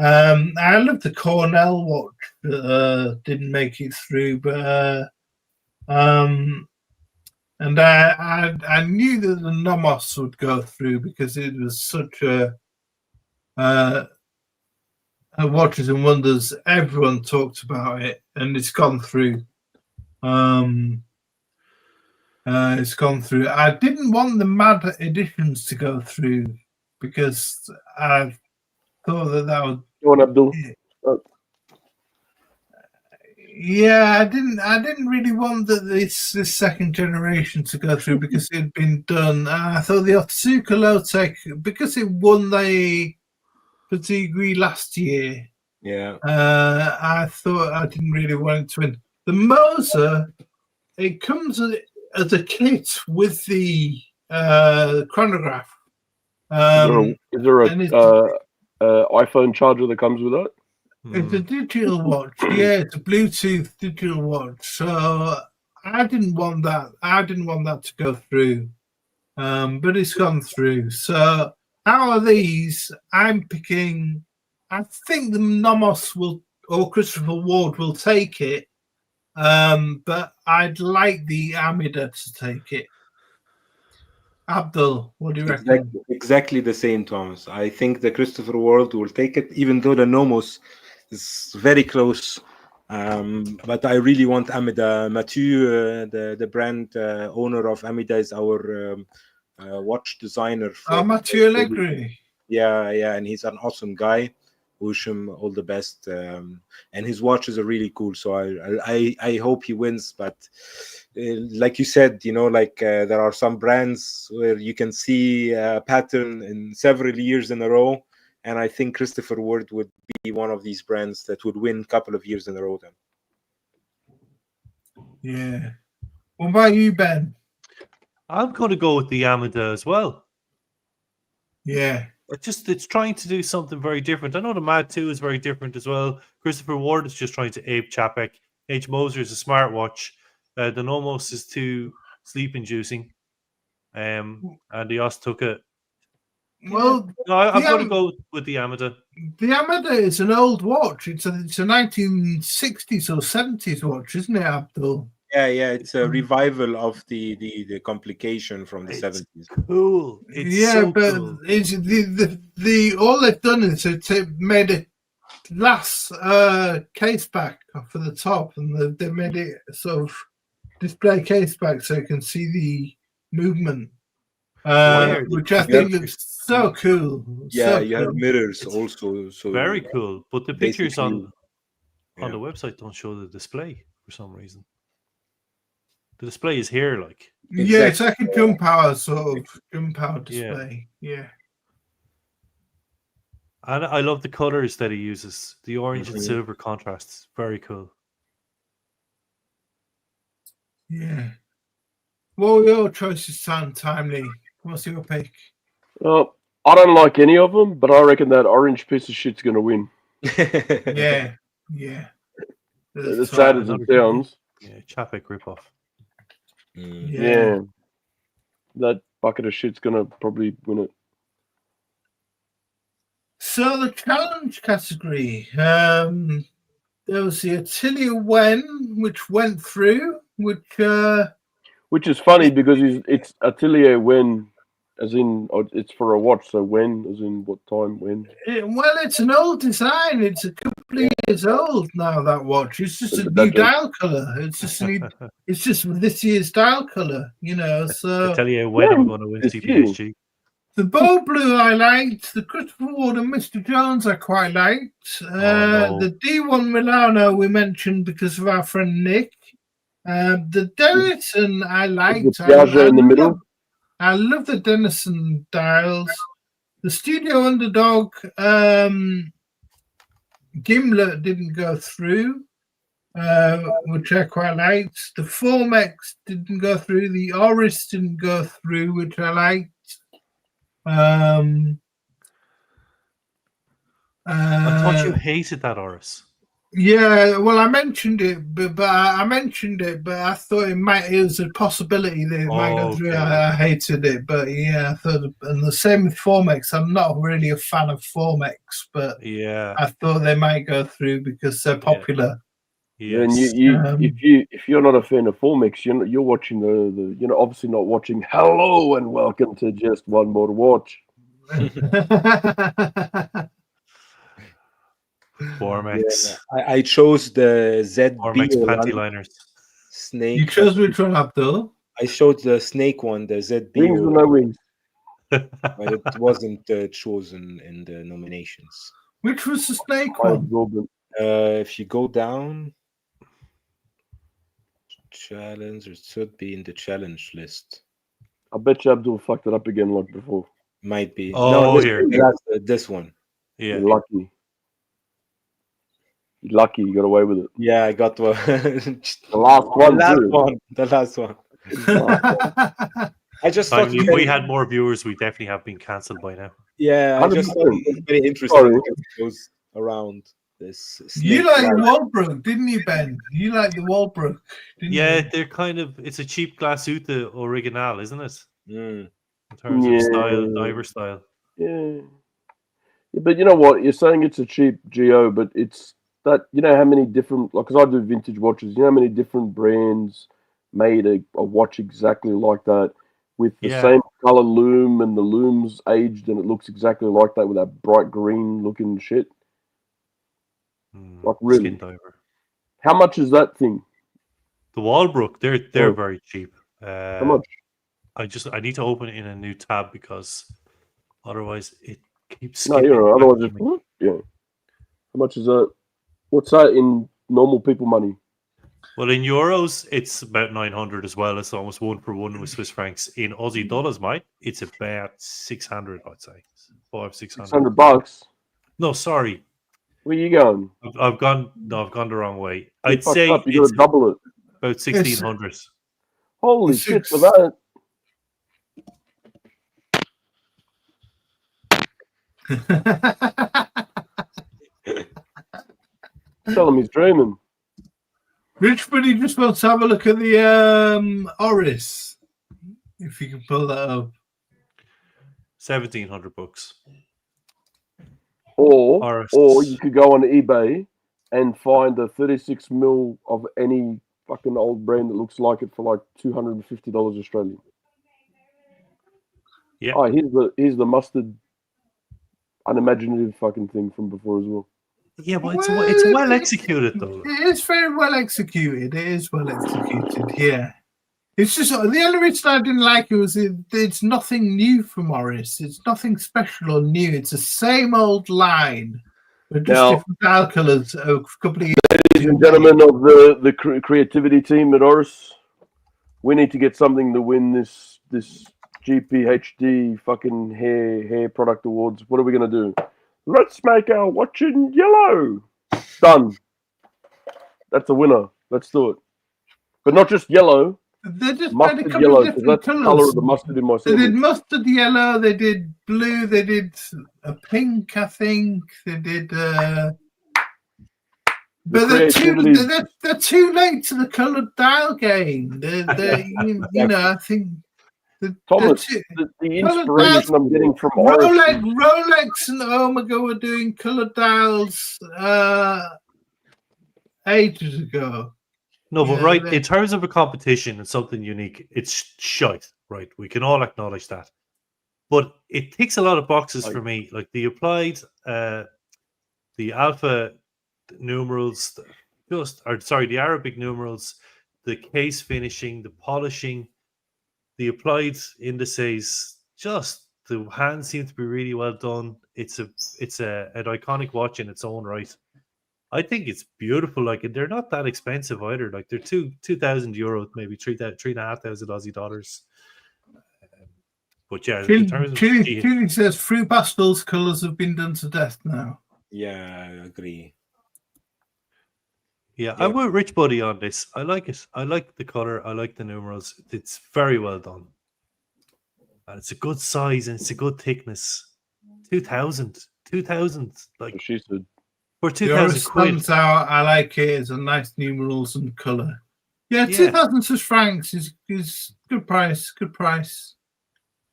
I love the Cornell watch that didn't make it through, but and I knew that the Nomos would go through because it was such a Watches and Wonders. Everyone talked about it, and it's gone through. It's gone through. I didn't want the Mad editions to go through because I thought that would. You want Abdul? Yeah, I didn't really want this second generation to go through because it had been done. I thought the Otsuka Low-Tech, because it won the Petit Gris last year. Yeah. I thought I didn't really want it to win. The Moser, it comes as a kit with the chronograph. Is there a iPhone charger that comes with that? It's a digital watch. Yeah, it's a Bluetooth digital watch. So I didn't want that. I didn't want that to go through. But it's gone through. So out of these, I'm picking. I think the Nomos will, or Christopher Ward will take it. But I'd like the Amida to take it. Abdul, what do you reckon? Exactly the same, Thomas. I think the Christopher Ward will take it, even though the Nomos is very close. But I really want Amida. Mathieu, the brand owner of Amida, is our watch designer. Mathieu Allegri. Yeah, and he's an awesome guy. Wish him all the best. And his watches are really cool. So I hope he wins. But like you said, there are some brands where you can see a pattern in several years in a row. And I think Christopher Ward would be one of these brands that would win a couple of years in a row then. Yeah. What about you, Ben? I'm going to go with the Amida as well. Yeah. It's trying to do something very different. I know the Mad 2 is very different as well. Christopher Ward is just trying to ape Chapek. H. Moser is a smartwatch. The Nomos is too sleep-inducing. And the Ostuka. Well, no, I'm going to go with the Amida. The Amida is an old watch. It's a 1960s or 70s watch, isn't it, Abdul? Yeah, it's a revival of the complication from the 70s. Cool. It's so cool. It's the all they've done is they made a glass case back for the top, and they made it sort of display case back so you can see the movement, which I think looks so cool. Yeah, so you cool. have mirrors also. So very cool. But the pictures on yeah. the website don't show the display for some reason. The display is here, like. Yeah, it's like a gun power sort of gun power display. Yeah. And I love the colors that he uses. The orange and silver contrasts. Very cool. Yeah. Well, your choices sound timely. What's your pick? Well, I don't like any of them, but I reckon that orange piece of shit's going to win. Yeah. As sad as it sounds. Yeah, Chapek ripoff. Yeah. That bucket of shit's going to probably win it. So the challenge category, there was the Atelier Wen, which went through, which is funny because it's Atelier Wen, as in it's for a watch. So when, as in what time, when? Well, it's an old design. It's a couple of years old now. That watch. It's just a new dial color. It's just it's just this year's dial color. So Atelier Wen, I'm going to win GPHG. The Bow Blue I liked. The Christopher Ward and Mr. Jones I quite liked. The D1 Milano we mentioned because of our friend Nick. The Denison I liked. In the middle. I love the Denison dials. The Studio Underdog Gimlet didn't go through, which I quite liked. The Formex didn't go through. The Oris didn't go through, which I liked. I thought you hated that Oris. Yeah, well, I mentioned it, but I thought it was a possibility that it might go through. I hated it, but yeah, I thought, and the same with Formex. I'm not really a fan of Formex, but yeah, I thought they might go through because they're popular. Yeah. And if you're not a fan of Formex, you're watching the obviously not watching Hello and Welcome to Just One More Watch. Formex. Yeah, I chose the ZB Formex panty liners. Snake. You chose which one, Abdul? I showed the snake one, the ZB. Wings or no wings? But it wasn't chosen in the nominations. Which was the snake one? If you go down, challenge, it should be in the challenge list. I bet you Abdul fucked it up again like before. Might be. Oh, no, here. This one. Yeah. You're lucky. You're lucky you got away with it. Yeah, I got one. The last one. I just thought if we had more viewers, we definitely have been cancelled by now. Yeah, I just thought it was very interesting. It goes around this. You like the Walbrook, didn't you, Ben? You like the Walbrook, didn't you? Yeah, they're kind of. It's a cheap Glasuta Original, isn't it? In terms of style, diver style. Yeah, but you know what? You're saying it's a cheap GO, but it's that how many different, like, because I do vintage watches. You know how many different brands made a watch exactly like that with the same color loom, and the loom's aged, and it looks exactly like that with that bright green looking shit. Like really. Skin diver. How much is that thing? The Walbrook, they're very cheap. How much? I need to open it in a new tab because otherwise it keeps No, skipping. otherwise yeah. How much is that? What's that in normal people money? Well, in euros, it's about 900 as well. It's almost 1-for-1 with Swiss francs. In Aussie dollars, mate, it's about 600, I'd say. 500-600 $600. No, sorry. Where you going? I've gone the wrong way. You I'd say up. You got to double it. About 1600. Holy shit for that! Tell him he's dreaming. Rich Buddy just wants to have a look at the Oris. If you can pull that up. $1,700. Or you could go on eBay and find a 36 mil of any fucking old brand that looks like it for like $250 Australian. Yeah. Oh, here's the mustard unimaginative fucking thing from before as well. Yeah, but it's well executed though. It is very well executed. It is well executed. Yeah. It's just the only reason I didn't like it was it's nothing new from Morris. It's nothing special or new. It's the same old line, but just different dial colours. A couple of years. Ladies and gentlemen of the creativity team at Oris, we need to get something to win this GPHG fucking hair product awards. What are we gonna do? Let's make our watch in yellow. Done. That's a winner. Let's do it. But not just yellow. They just mustard made a couple yellow, of different that's colours. The colour of the mustard in my They did mustard yellow, they did blue, they did a pink, I think. They did but they're too late to the coloured dial game. I think Thomas, the inspiration I'm getting from Rolex and Omega were doing coloured dials ages ago. No, but in terms of a competition and something unique, it's shite, right? We can all acknowledge that. But it ticks a lot of boxes for me. Like the applied, the alpha numerals, the Arabic numerals, the case finishing, the polishing, the applied indices, just the hands seem to be really well done. It's an iconic watch in its own right. I think it's beautiful. Like, they're not that expensive either. Like, they're 2,000 euros, maybe 3,500 Aussie dollars. But yeah, in terms of Chile says Fruit Pastels colours have been done to death now. Yeah, I agree. Yeah, I'm with Rich Buddy on this. I like it. I like the colour. I like the numerals. It's very well done. And it's a good size and it's a good thickness. 2,000. Like, she said. For 2,000 quid. Out, I like it. It's a nice numerals and colour. Yeah, 2,000 Swiss francs is good price. Good price.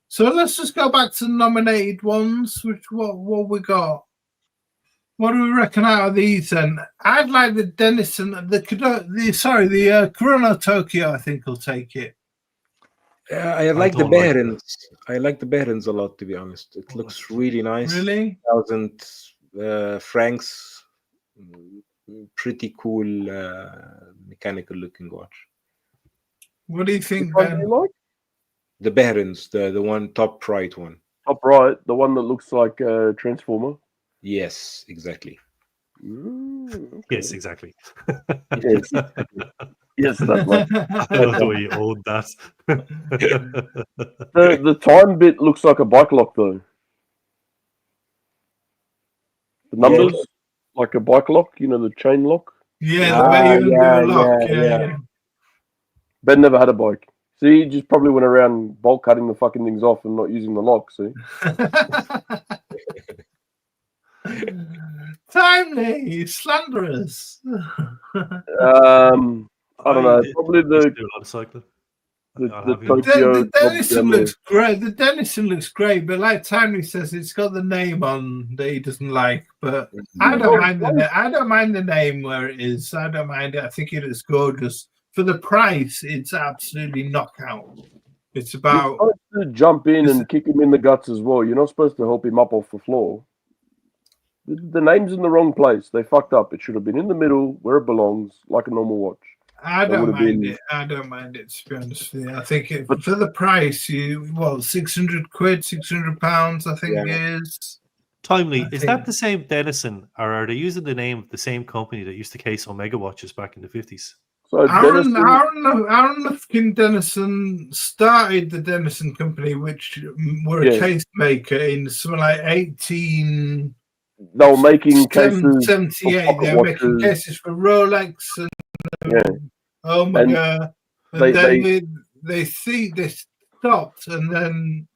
So let's just go back to the nominated ones. What we got? What do we reckon out of these? Then I'd like the Denison, the Chrono Tokyo. I think will take it. I like the Behrens. I like the Behrens a lot, to be honest. It looks really nice. Really, 1,000 francs. Pretty cool, mechanical looking watch. What do you think, Ben? Ben? The Behrens, the one top right one. Top right, the one that looks like a transformer. Yes, exactly. Okay. Yes, exactly. Yes, yes, that's right. I love the way you owned that. The time bit looks like a bike lock, though. The numbers, like a bike lock, the chain lock. Yeah, the way you do a lock. Yeah. Ben never had a bike. See, he just probably went around bolt cutting the fucking things off and not using the lock, see? Timely, slanderous. I don't know. Probably the Denison looks great. The Denison looks great, but like Timely says, it's got the name on that he doesn't like. But I don't mind the name where it is. I don't mind it. I think it is gorgeous. For the price, it's absolutely knockout. It's about You're supposed to jump in and kick him in the guts as well. You're not supposed to help him up off the floor. The name's in the wrong place. They fucked up. It should have been in the middle where it belongs, like a normal watch. I don't mind it. I don't mind it, to be honest with you. I think for the price, 600 quid, £600, I think it is. Timely, is that the same Denison, or are they using the name of the same company that used to case Omega watches back in the 50s? So Aaron Lufkin Denison started the Denison company, which were a case maker in something like 18. They were making cases. 78. They were making cases for Rolex and Omega, and then they stopped, and then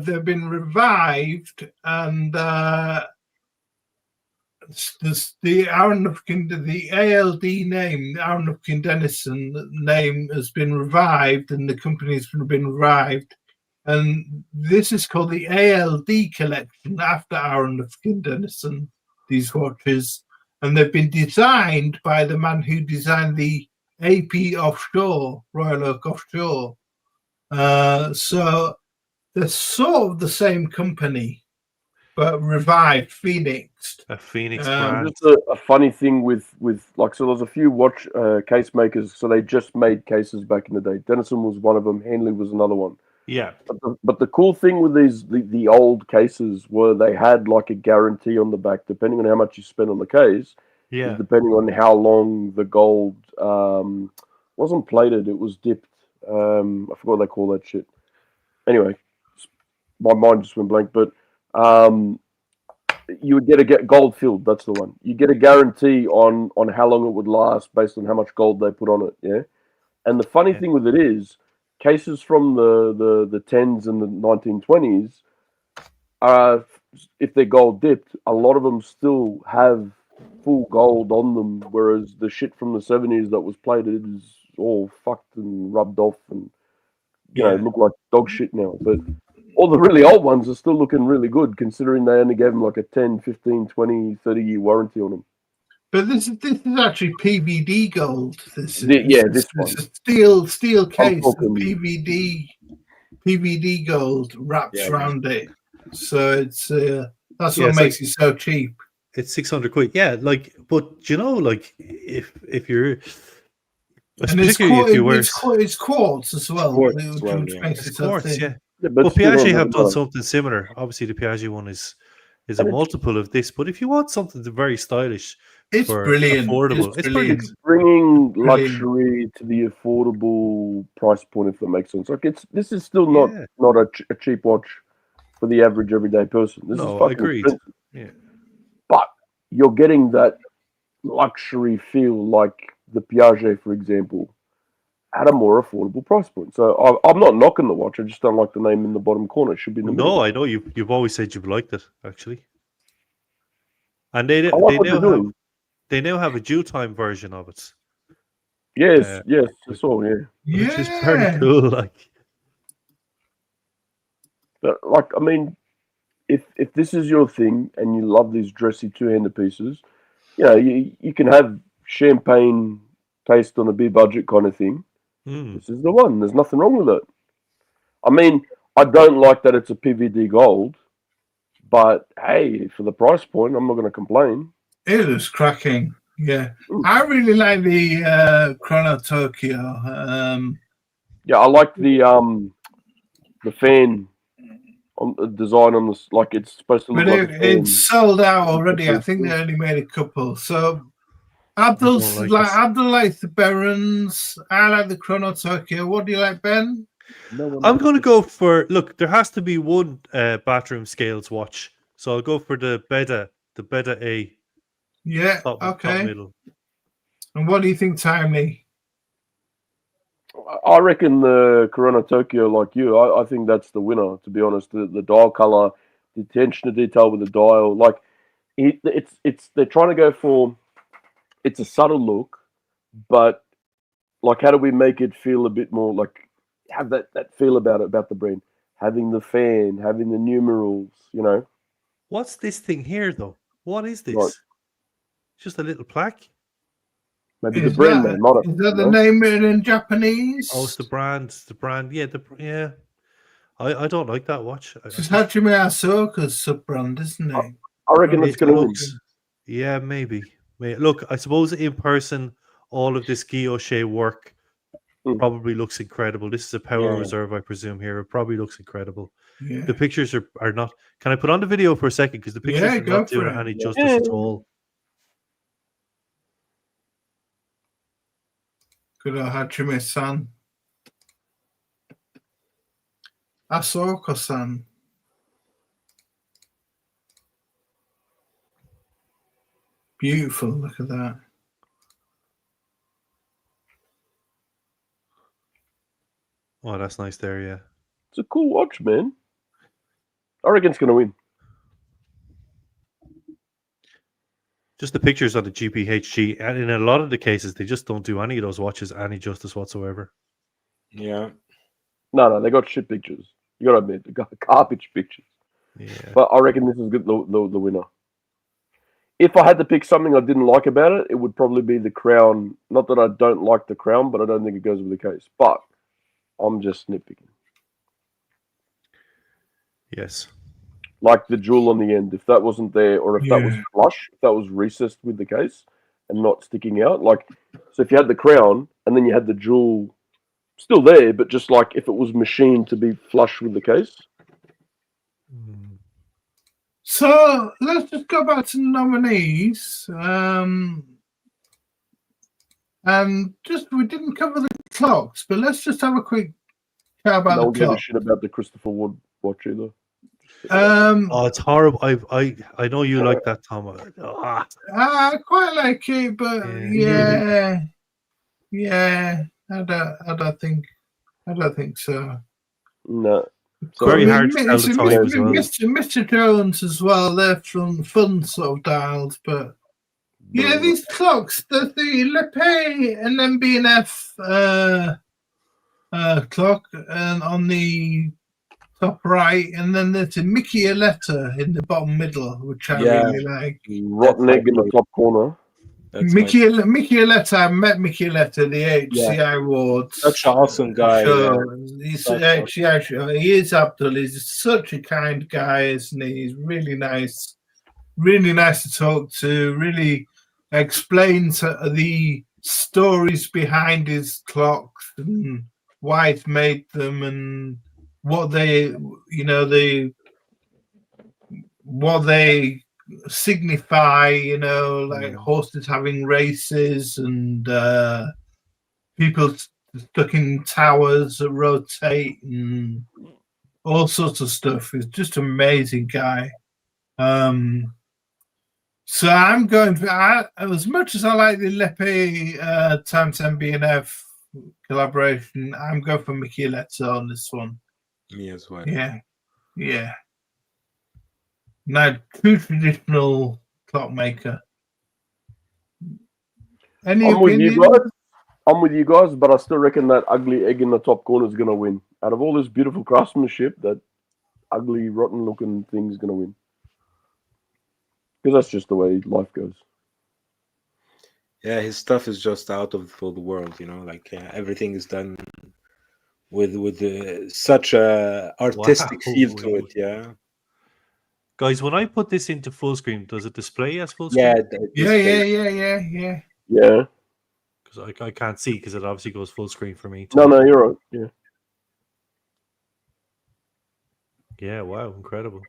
they've been revived, and the Aaron Lufkin, the ALD name, the Aaron Lufkin Denison name has been revived, and the company's been revived, and this is called the ALD collection after Aaron Lufkin Denison. These watches, and they've been designed by the man who designed the AP Offshore, Royal Oak Offshore. So they're sort of the same company, but revived, phoenixed. A Phoenix brand. Just a funny thing with like, so there's a few watch case makers, so they just made cases back in the day. Denison was one of them. Henley was another one. Yeah. But the cool thing with the old cases were they had like a guarantee on the back, depending on how much you spent on the case. Yeah. Depending on how long the gold wasn't plated, it was dipped. I forgot what they call that shit. Anyway, my mind just went blank. But you would get a gold filled. That's the one. You get a guarantee on how long it would last based on how much gold they put on it. Yeah. And the funny thing with it is, cases from the 10s and the 1920s, if they're gold dipped, a lot of them still have full gold on them, whereas the shit from the 70s that was plated is all fucked and rubbed off and look like dog shit now. But all the really old ones are still looking really good, considering they only gave them like a 10, 15, 20, 30-year warranty on them. But this is actually PVD gold. This one. It's steel case, PVD gold wraps around it. So it's that's what makes it so cheap. It's 600 quid. Yeah, like, but like if you're, it's quartz as well. It's quartz, yeah. But Piaget have done something similar. Obviously, the Piaget one is a multiple of this. But if you want something very stylish, it's brilliant. Affordable. It's brilliant. Bringing luxury to the affordable price point, if that makes sense. Like this is still not a cheap watch for the average everyday person. This is fucking agreed. Expensive. Yeah, but you're getting that luxury feel, like the Piaget, for example, at a more affordable price point. So I'm not knocking the watch. I just don't like the name in the bottom corner. It should be in the middle. No, I know you've always said you've liked it, actually. And they now have a due time version of it. Yes, I saw, which is very cool. But I mean, if this is your thing and you love these dressy two-handed pieces, you can have champagne taste on a beer budget kind of thing. This is the one. There's nothing wrong with it. I mean, I don't like that it's a PVD gold, but hey, for the price point, I'm not going to complain. It is cracking. Yeah, I really like the Chrono Tokyo. I like the fan on the design on this. Like it's supposed to look it's sold out already. I think they only made a couple. So Abdul likes the Barons. I like the Chrono Tokyo. What do you like, Ben? I'm going to go for, look, there has to be one bathroom scales watch. So I'll go for the Beta A. Yeah, top middle. And what do you think, Timely? I reckon the Corona Tokyo, like you, I think that's the winner, to be honest. The dial color, the attention to detail with the dial. Like, they're trying to go for, it's a subtle look, but like, how do we make it feel a bit more like, have that feel about the brand? Having the fan, having the numerals, What's this thing here, though? What is this? Right. Just a little plaque? Maybe the brand name, not Is that the name written in Japanese? Oh, it's the brand. The brand. Yeah, I don't like that watch. It's Hajime Asoka's sub-brand, isn't it? I reckon it's going to win. Yeah, maybe. Look, I suppose in person, all of this guilloche work probably looks incredible. This is a power reserve, I presume, here. It probably looks incredible. Yeah. The pictures are not... Can I put on the video for a second? Because the pictures are not doing any justice at all. Good old Hajime-san. Asoka-san. Beautiful, look at that. Oh, that's nice there, yeah. It's a cool watch, man. I reckon it's going to win. Just the pictures on the GPHG, and in a lot of the cases, they just don't do any of those watches any justice whatsoever. Yeah. No, they got shit pictures. You got to admit, they got garbage pictures. Yeah. But I reckon this is good, the winner. If I had to pick something I didn't like about it, it would probably be the crown. Not that I don't like the crown, but I don't think it goes with the case. But I'm just nitpicking. Yes. Like the jewel on the end, if that wasn't there, or if that was flush, if that was recessed with the case and not sticking out. Like, so if you had the crown and then you had the jewel still there, but just like if it was machined to be flush with the case. So let's just go back to the nominees. And just we didn't cover the clocks, but let's just have a quick chat about the clock. Shit about the Christopher Wood watch either. Oh, it's horrible. I know you like that, Tom. I quite like it, but yeah. I don't think so. No. Very hard to tell the time as well. Mr. Jones as well. They're from fun sort of dials, but yeah, these clocks, the Lepay and MB&F clock, and on the top right, and then there's a Mickey Aletta in the bottom middle, which I really like. Rotten egg in the top corner. Mickey Aletta, I met Mickey Aletta, the HCI Awards. Such an awesome guy. He's he is Abdul. He's such a kind guy, isn't he? He's really nice to talk to. Really explains the stories behind his clocks and why he's made them and what they signify, like horses having races and people stuck in towers that rotate and all sorts of stuff. He's just an amazing guy. So I'm going for, as much as I like the Lepe times MB&F collaboration, I'm going for Mickey Aletta on this one. Me as well. Yeah. Now, true traditional clockmaker. I'm with you guys, but I still reckon that ugly egg in the top corner is going to win. Out of all this beautiful craftsmanship, that ugly, rotten-looking thing is going to win. Because that's just the way life goes. Yeah, his stuff is just out of the world, like everything is done with such a artistic feel to it, yeah. Guys, when I put this into full screen, does it display as full screen? Yeah. Because I can't see, because it obviously goes full screen for me. No, you're right. Yeah. Yeah, wow, incredible.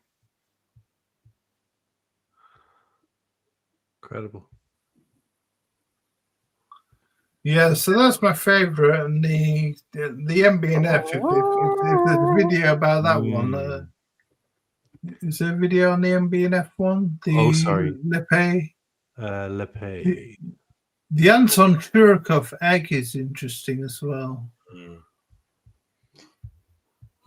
Yeah, so that's my favorite, and the MB&F. If there's a video about that one, is there a video on the MB&F one? Sorry, Lepay. Lepay. The Anton Chirikov egg is interesting as well.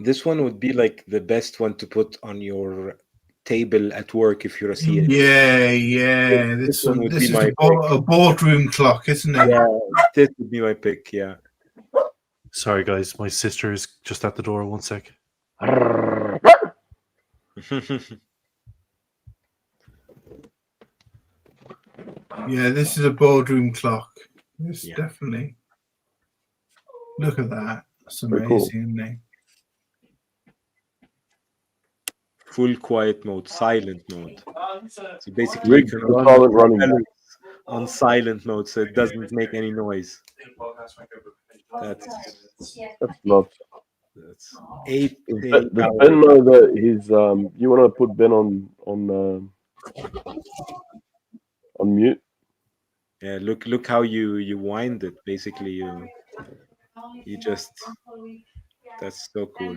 This one would be like the best one to put on your table at work if you're a CA. Yeah. This is a boardroom clock, isn't it? Yeah, this would be my pick. Yeah. Sorry, guys, my sister is just at the door. 1 sec. Yeah, this is a boardroom clock. Yes, Yeah. definitely. Look at that. That's Very cool. amazing, isn't it? Full quiet mode, silent mode. So basically, Rigged you can for run silent running. propellers on silent mode, so it doesn't make any noise. That's nuts. that's 8 Does Ben hours. know that his you want to put Ben on mute? Yeah, look how you wind it. Basically, you just that's so cool.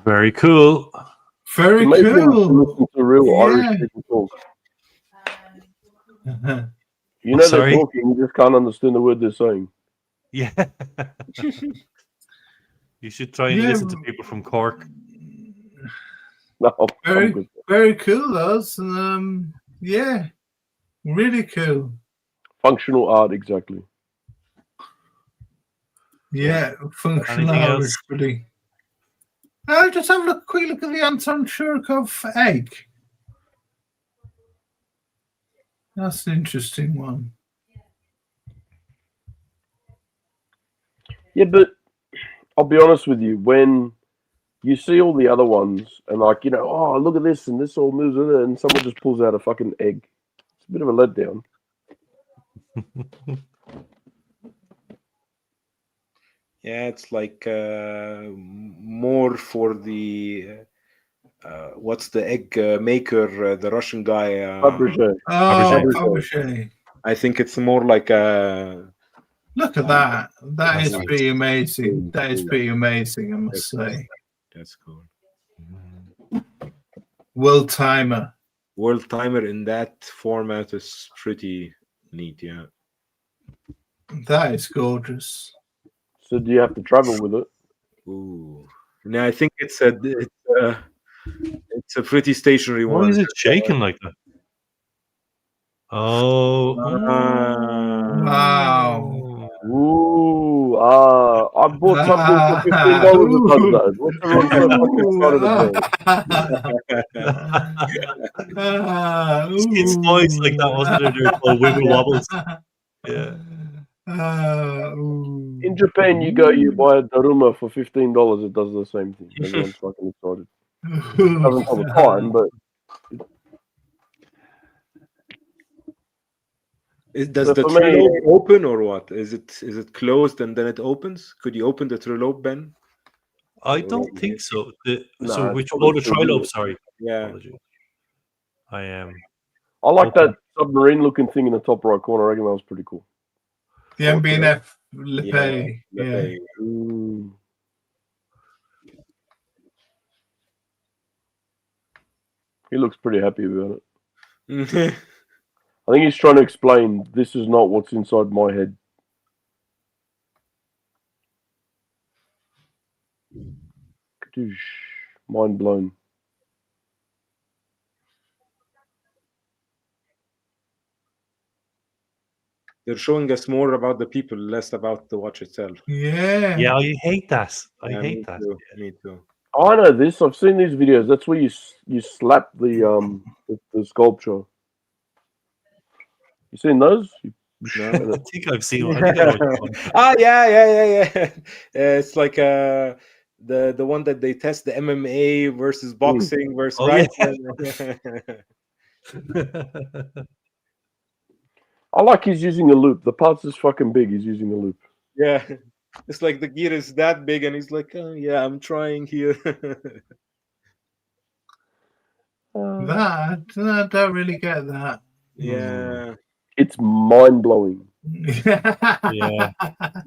Very cool. Very It's amazing to cool. listen to real Irish Yeah. people talk. Uh-huh. You know they're Sorry? talking, you just can't understand the word they're saying. Yeah. You should try and Yeah. listen to people from Cork. No, I'm Very, good. very cool, those. Yeah, really cool. Functional art, exactly. Yeah, functional Anything Irish, else? really. Just have a quick look at the Anton Chirkov egg. That's an interesting one. Yeah, but I'll be honest with you, when you see all the other ones and like, you know, oh, look at this and this all moves with it, and someone just pulls out a fucking egg. It's a bit of a letdown. Yeah, it's like more for the what's the egg maker, the Russian guy. Fabergé. Fabergé. I think it's more like a. Look at that. That is That's pretty amazing. That is cool. pretty amazing, I must say. That's cool. World timer. World timer in that format is pretty neat. Yeah. That is gorgeous. So do you have to travel with it? Ooh. No, I think it's a pretty stationary Why one. is it shaking like that? Oh. Wow. Ooh, I bought something for $15 that does that. What's everyone so fucking excited about? It's noise like that, wasn't it? They're called wibble wobbles. Yeah. In Japan, you buy a Daruma for $15. It does the same thing. Everyone's fucking excited. It doesn't all the time, but Does so the for me- true open or what? Is it closed and then it opens? Could you open the true lobe, Ben? I don't think so. So it's which probably the still trilobe, good. sorry. Yeah. Apologies. I am. I like Okay. that submarine looking thing in the top right corner. I reckon that was pretty cool. The MBNF Lippe. Yeah. Mm. He looks pretty happy about it. I think he's trying to explain this is not what's inside my head. Mind blown. They're showing us more about the people, less about the watch itself. Yeah. Yeah, I hate that. I Yeah, hate me that. Too. Me too. I know this. I've seen these videos. That's where you slap the sculpture. You seen those? No. I think I've seen one. I think I know what you're talking about. Ah, yeah. It's like the one that they test the MMA versus boxing versus Oh, right. I like he's using a loop. The part's is fucking big. He's using a loop. Yeah, it's like the gear is that big, and he's like, oh, "Yeah, I'm trying here." I don't really get that. Yeah, It's mind blowing. Yeah.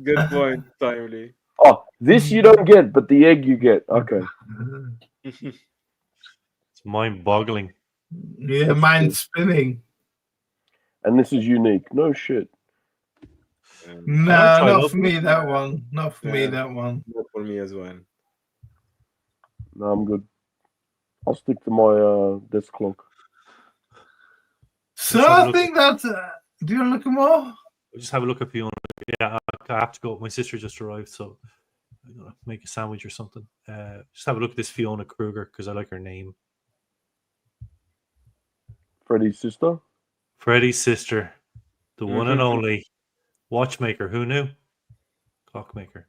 good point, Timely. Oh, this you don't get, but the egg you get. Okay. It's mind boggling. Yeah, mind spinning. And this is unique. No shit. No, try not it for me, that one. Not for me, Yeah. that one. Not for me as well. No, I'm good. I'll stick to my desk clock. So Let's have a I look think that's. Do you want to look at more? We'll just have a look at Fiona. Yeah, I have to go. My sister just arrived, so I'm gonna make a sandwich or something. Just have a look at this Fiona Kruger because I like her name. Freddie's sister. Freddie's sister, the one and only watchmaker. Who knew? Clockmaker.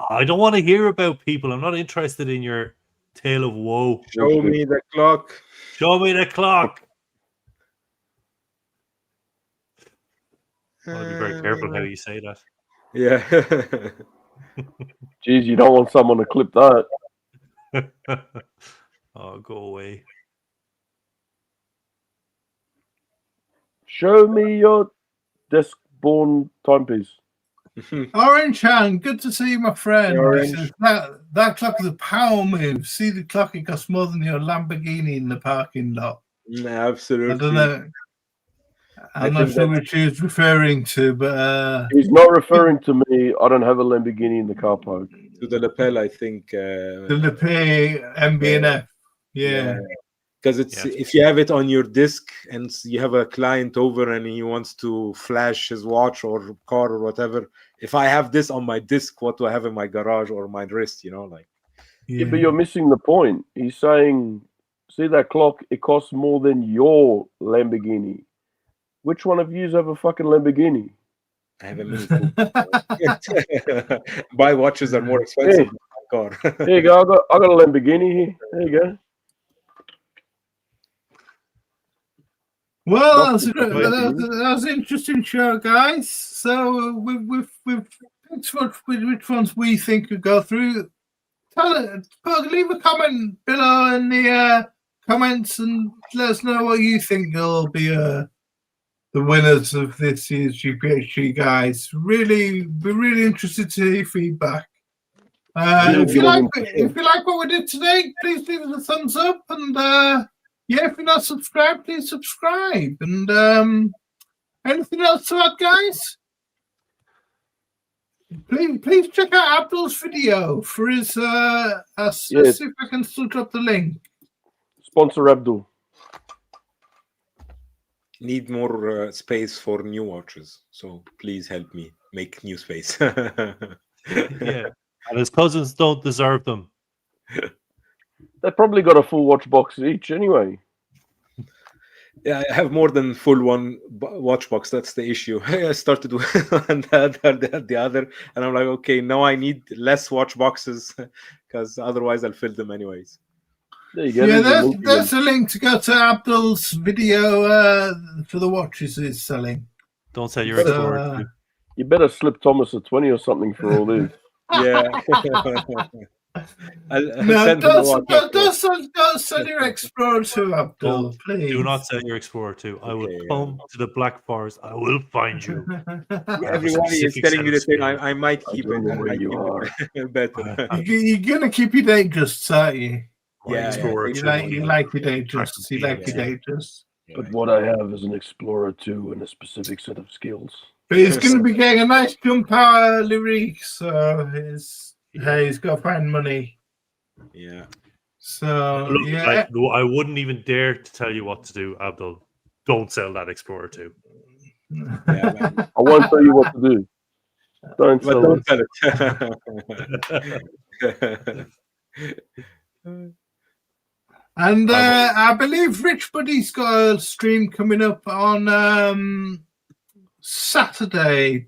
I don't want to hear about people. I'm not interested in your tale of woe. Show me the clock. Show me the clock. I'll be very careful how you say that. Yeah. Jeez, you don't want someone to clip that. Oh, go away. Show me your desk-born timepiece. Orange Hand, good to see you, my friend. Orange. Says, that clock is a power move. See the clock, it costs more than your Lamborghini in the parking lot. Absolutely. I don't know. I'm not sure which he was referring to, but he's not referring to me. I don't have a Lamborghini in the car park. To the lapel, I think. the Lepay MB&F. Yeah. Because if you have it on your disc and you have a client over and he wants to flash his watch or car or whatever, if I have this on my disc, what do I have in my garage or my wrist? Yeah, but you're missing the point. He's saying, see that clock? It costs more than your Lamborghini. Which one of you have a fucking Lamborghini? I have a mini. Buy watches are more expensive than my car. Here you go. I got a Lamborghini here. There you go. Well, that was an interesting show, guys. So we've picked which ones we think could go through. Leave a comment below in the comments and let us know what you think will be the winners of this year's GPHG, guys. Be really interested to hear feedback. If you like what we did today, please leave us a thumbs up, and if you're not subscribed, please subscribe. And anything else to add, guys? Please check out Abdul's video for his. Let's see if I can still drop the link. Sponsor Abdul. Need more space for new watches, so please help me make new space. Yeah, and his cousins don't deserve them. They probably got a full watch box each anyway. Yeah, I have more than full one watch box. That's the issue. I started with the other, and I'm like, okay, now I need less watch boxes because otherwise I'll fill them anyways. There you go. Yeah, there's a link to go to Abdul's video for the watches he's selling. Don't sell your Explorer 2. You better slip Thomas a 20 or something for all this. Yeah. Don't sell your Explorer 2, Abdul, please. Do not sell your Explorer 2. I will come to the Black Forest. I will find you. Everybody is telling me the same. I might keep it. Better. You're going to keep your Datejust, aren't you? Yeah, you like your Datejust. You like your Datejust. But what I have is an Explorer 2 and a specific set of skills. But he's going to be getting a nice jump power lyric, so he's got to find money. Yeah. So, I wouldn't even dare to tell you what to do, Abdul. Don't sell that Explorer 2. Yeah, I won't tell you what to do. Don't sell it. And I believe Rich Buddy's got a stream coming up on Saturday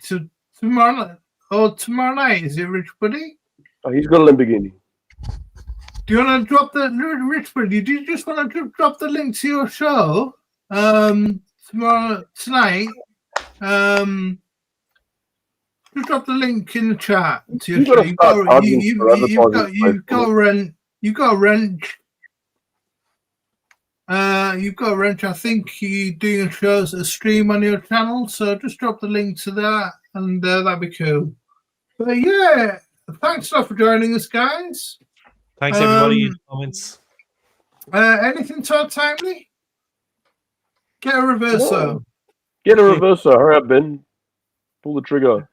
tomorrow night. Is it Rich Buddy? Oh, he's got a Lamborghini. Do you want to drop the Rich Buddy? Do you just want to drop the link to your show tonight? Just drop the link in the chat to your show. You've got a wrench. You've got a wrench. I think you're doing a stream on your channel, so just drop the link to that, and that'd be cool. But yeah, thanks a lot for joining us, guys. Thanks everybody in the comments. Anything to add, Timely? Get a reverso. Get a reverso. Hurry up, Ben. Pull the trigger.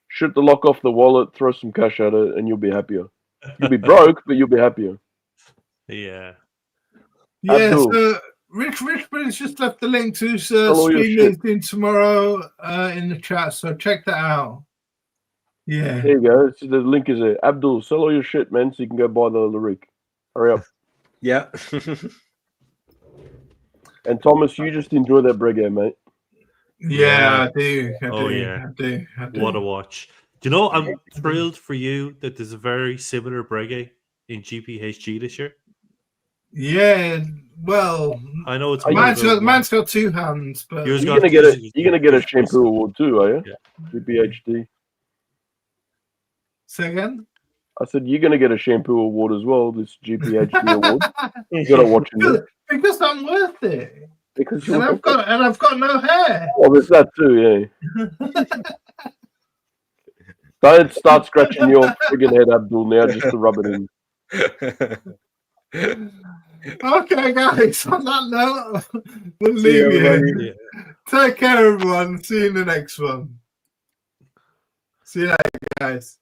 Shoot the lock off the wallet. Throw some cash at it, and you'll be happier. You'll be broke, but you'll be happier. Yeah. Yeah, Abdul. so Richmond's just left the link to his stream in tomorrow in the chat, so check that out. Yeah. There you go. The link is there. Abdul, sell all your shit, man, so you can go buy the lyric. Hurry up. Yeah. And Thomas, you just enjoy that Breguet, mate. Yeah, I do. I do. What a watch. Do you know, I'm thrilled for you that there's a very similar Breguet in GPHG this year. Yeah, well, I know it's mine's got two hands, but you're gonna get a shampoo award too, are you? Yeah. GPHD. Say again? I said you're gonna get a shampoo award as well. This GPHD award. You gotta watch it because I'm worth it. Because I've got no hair. Oh, there's that too, yeah. Don't start scratching your friggin' head, Abdul, now just to rub it in. Okay, guys, on that note, we'll leave you. Yeah. Take care, everyone. See you in the next one. See you later, guys.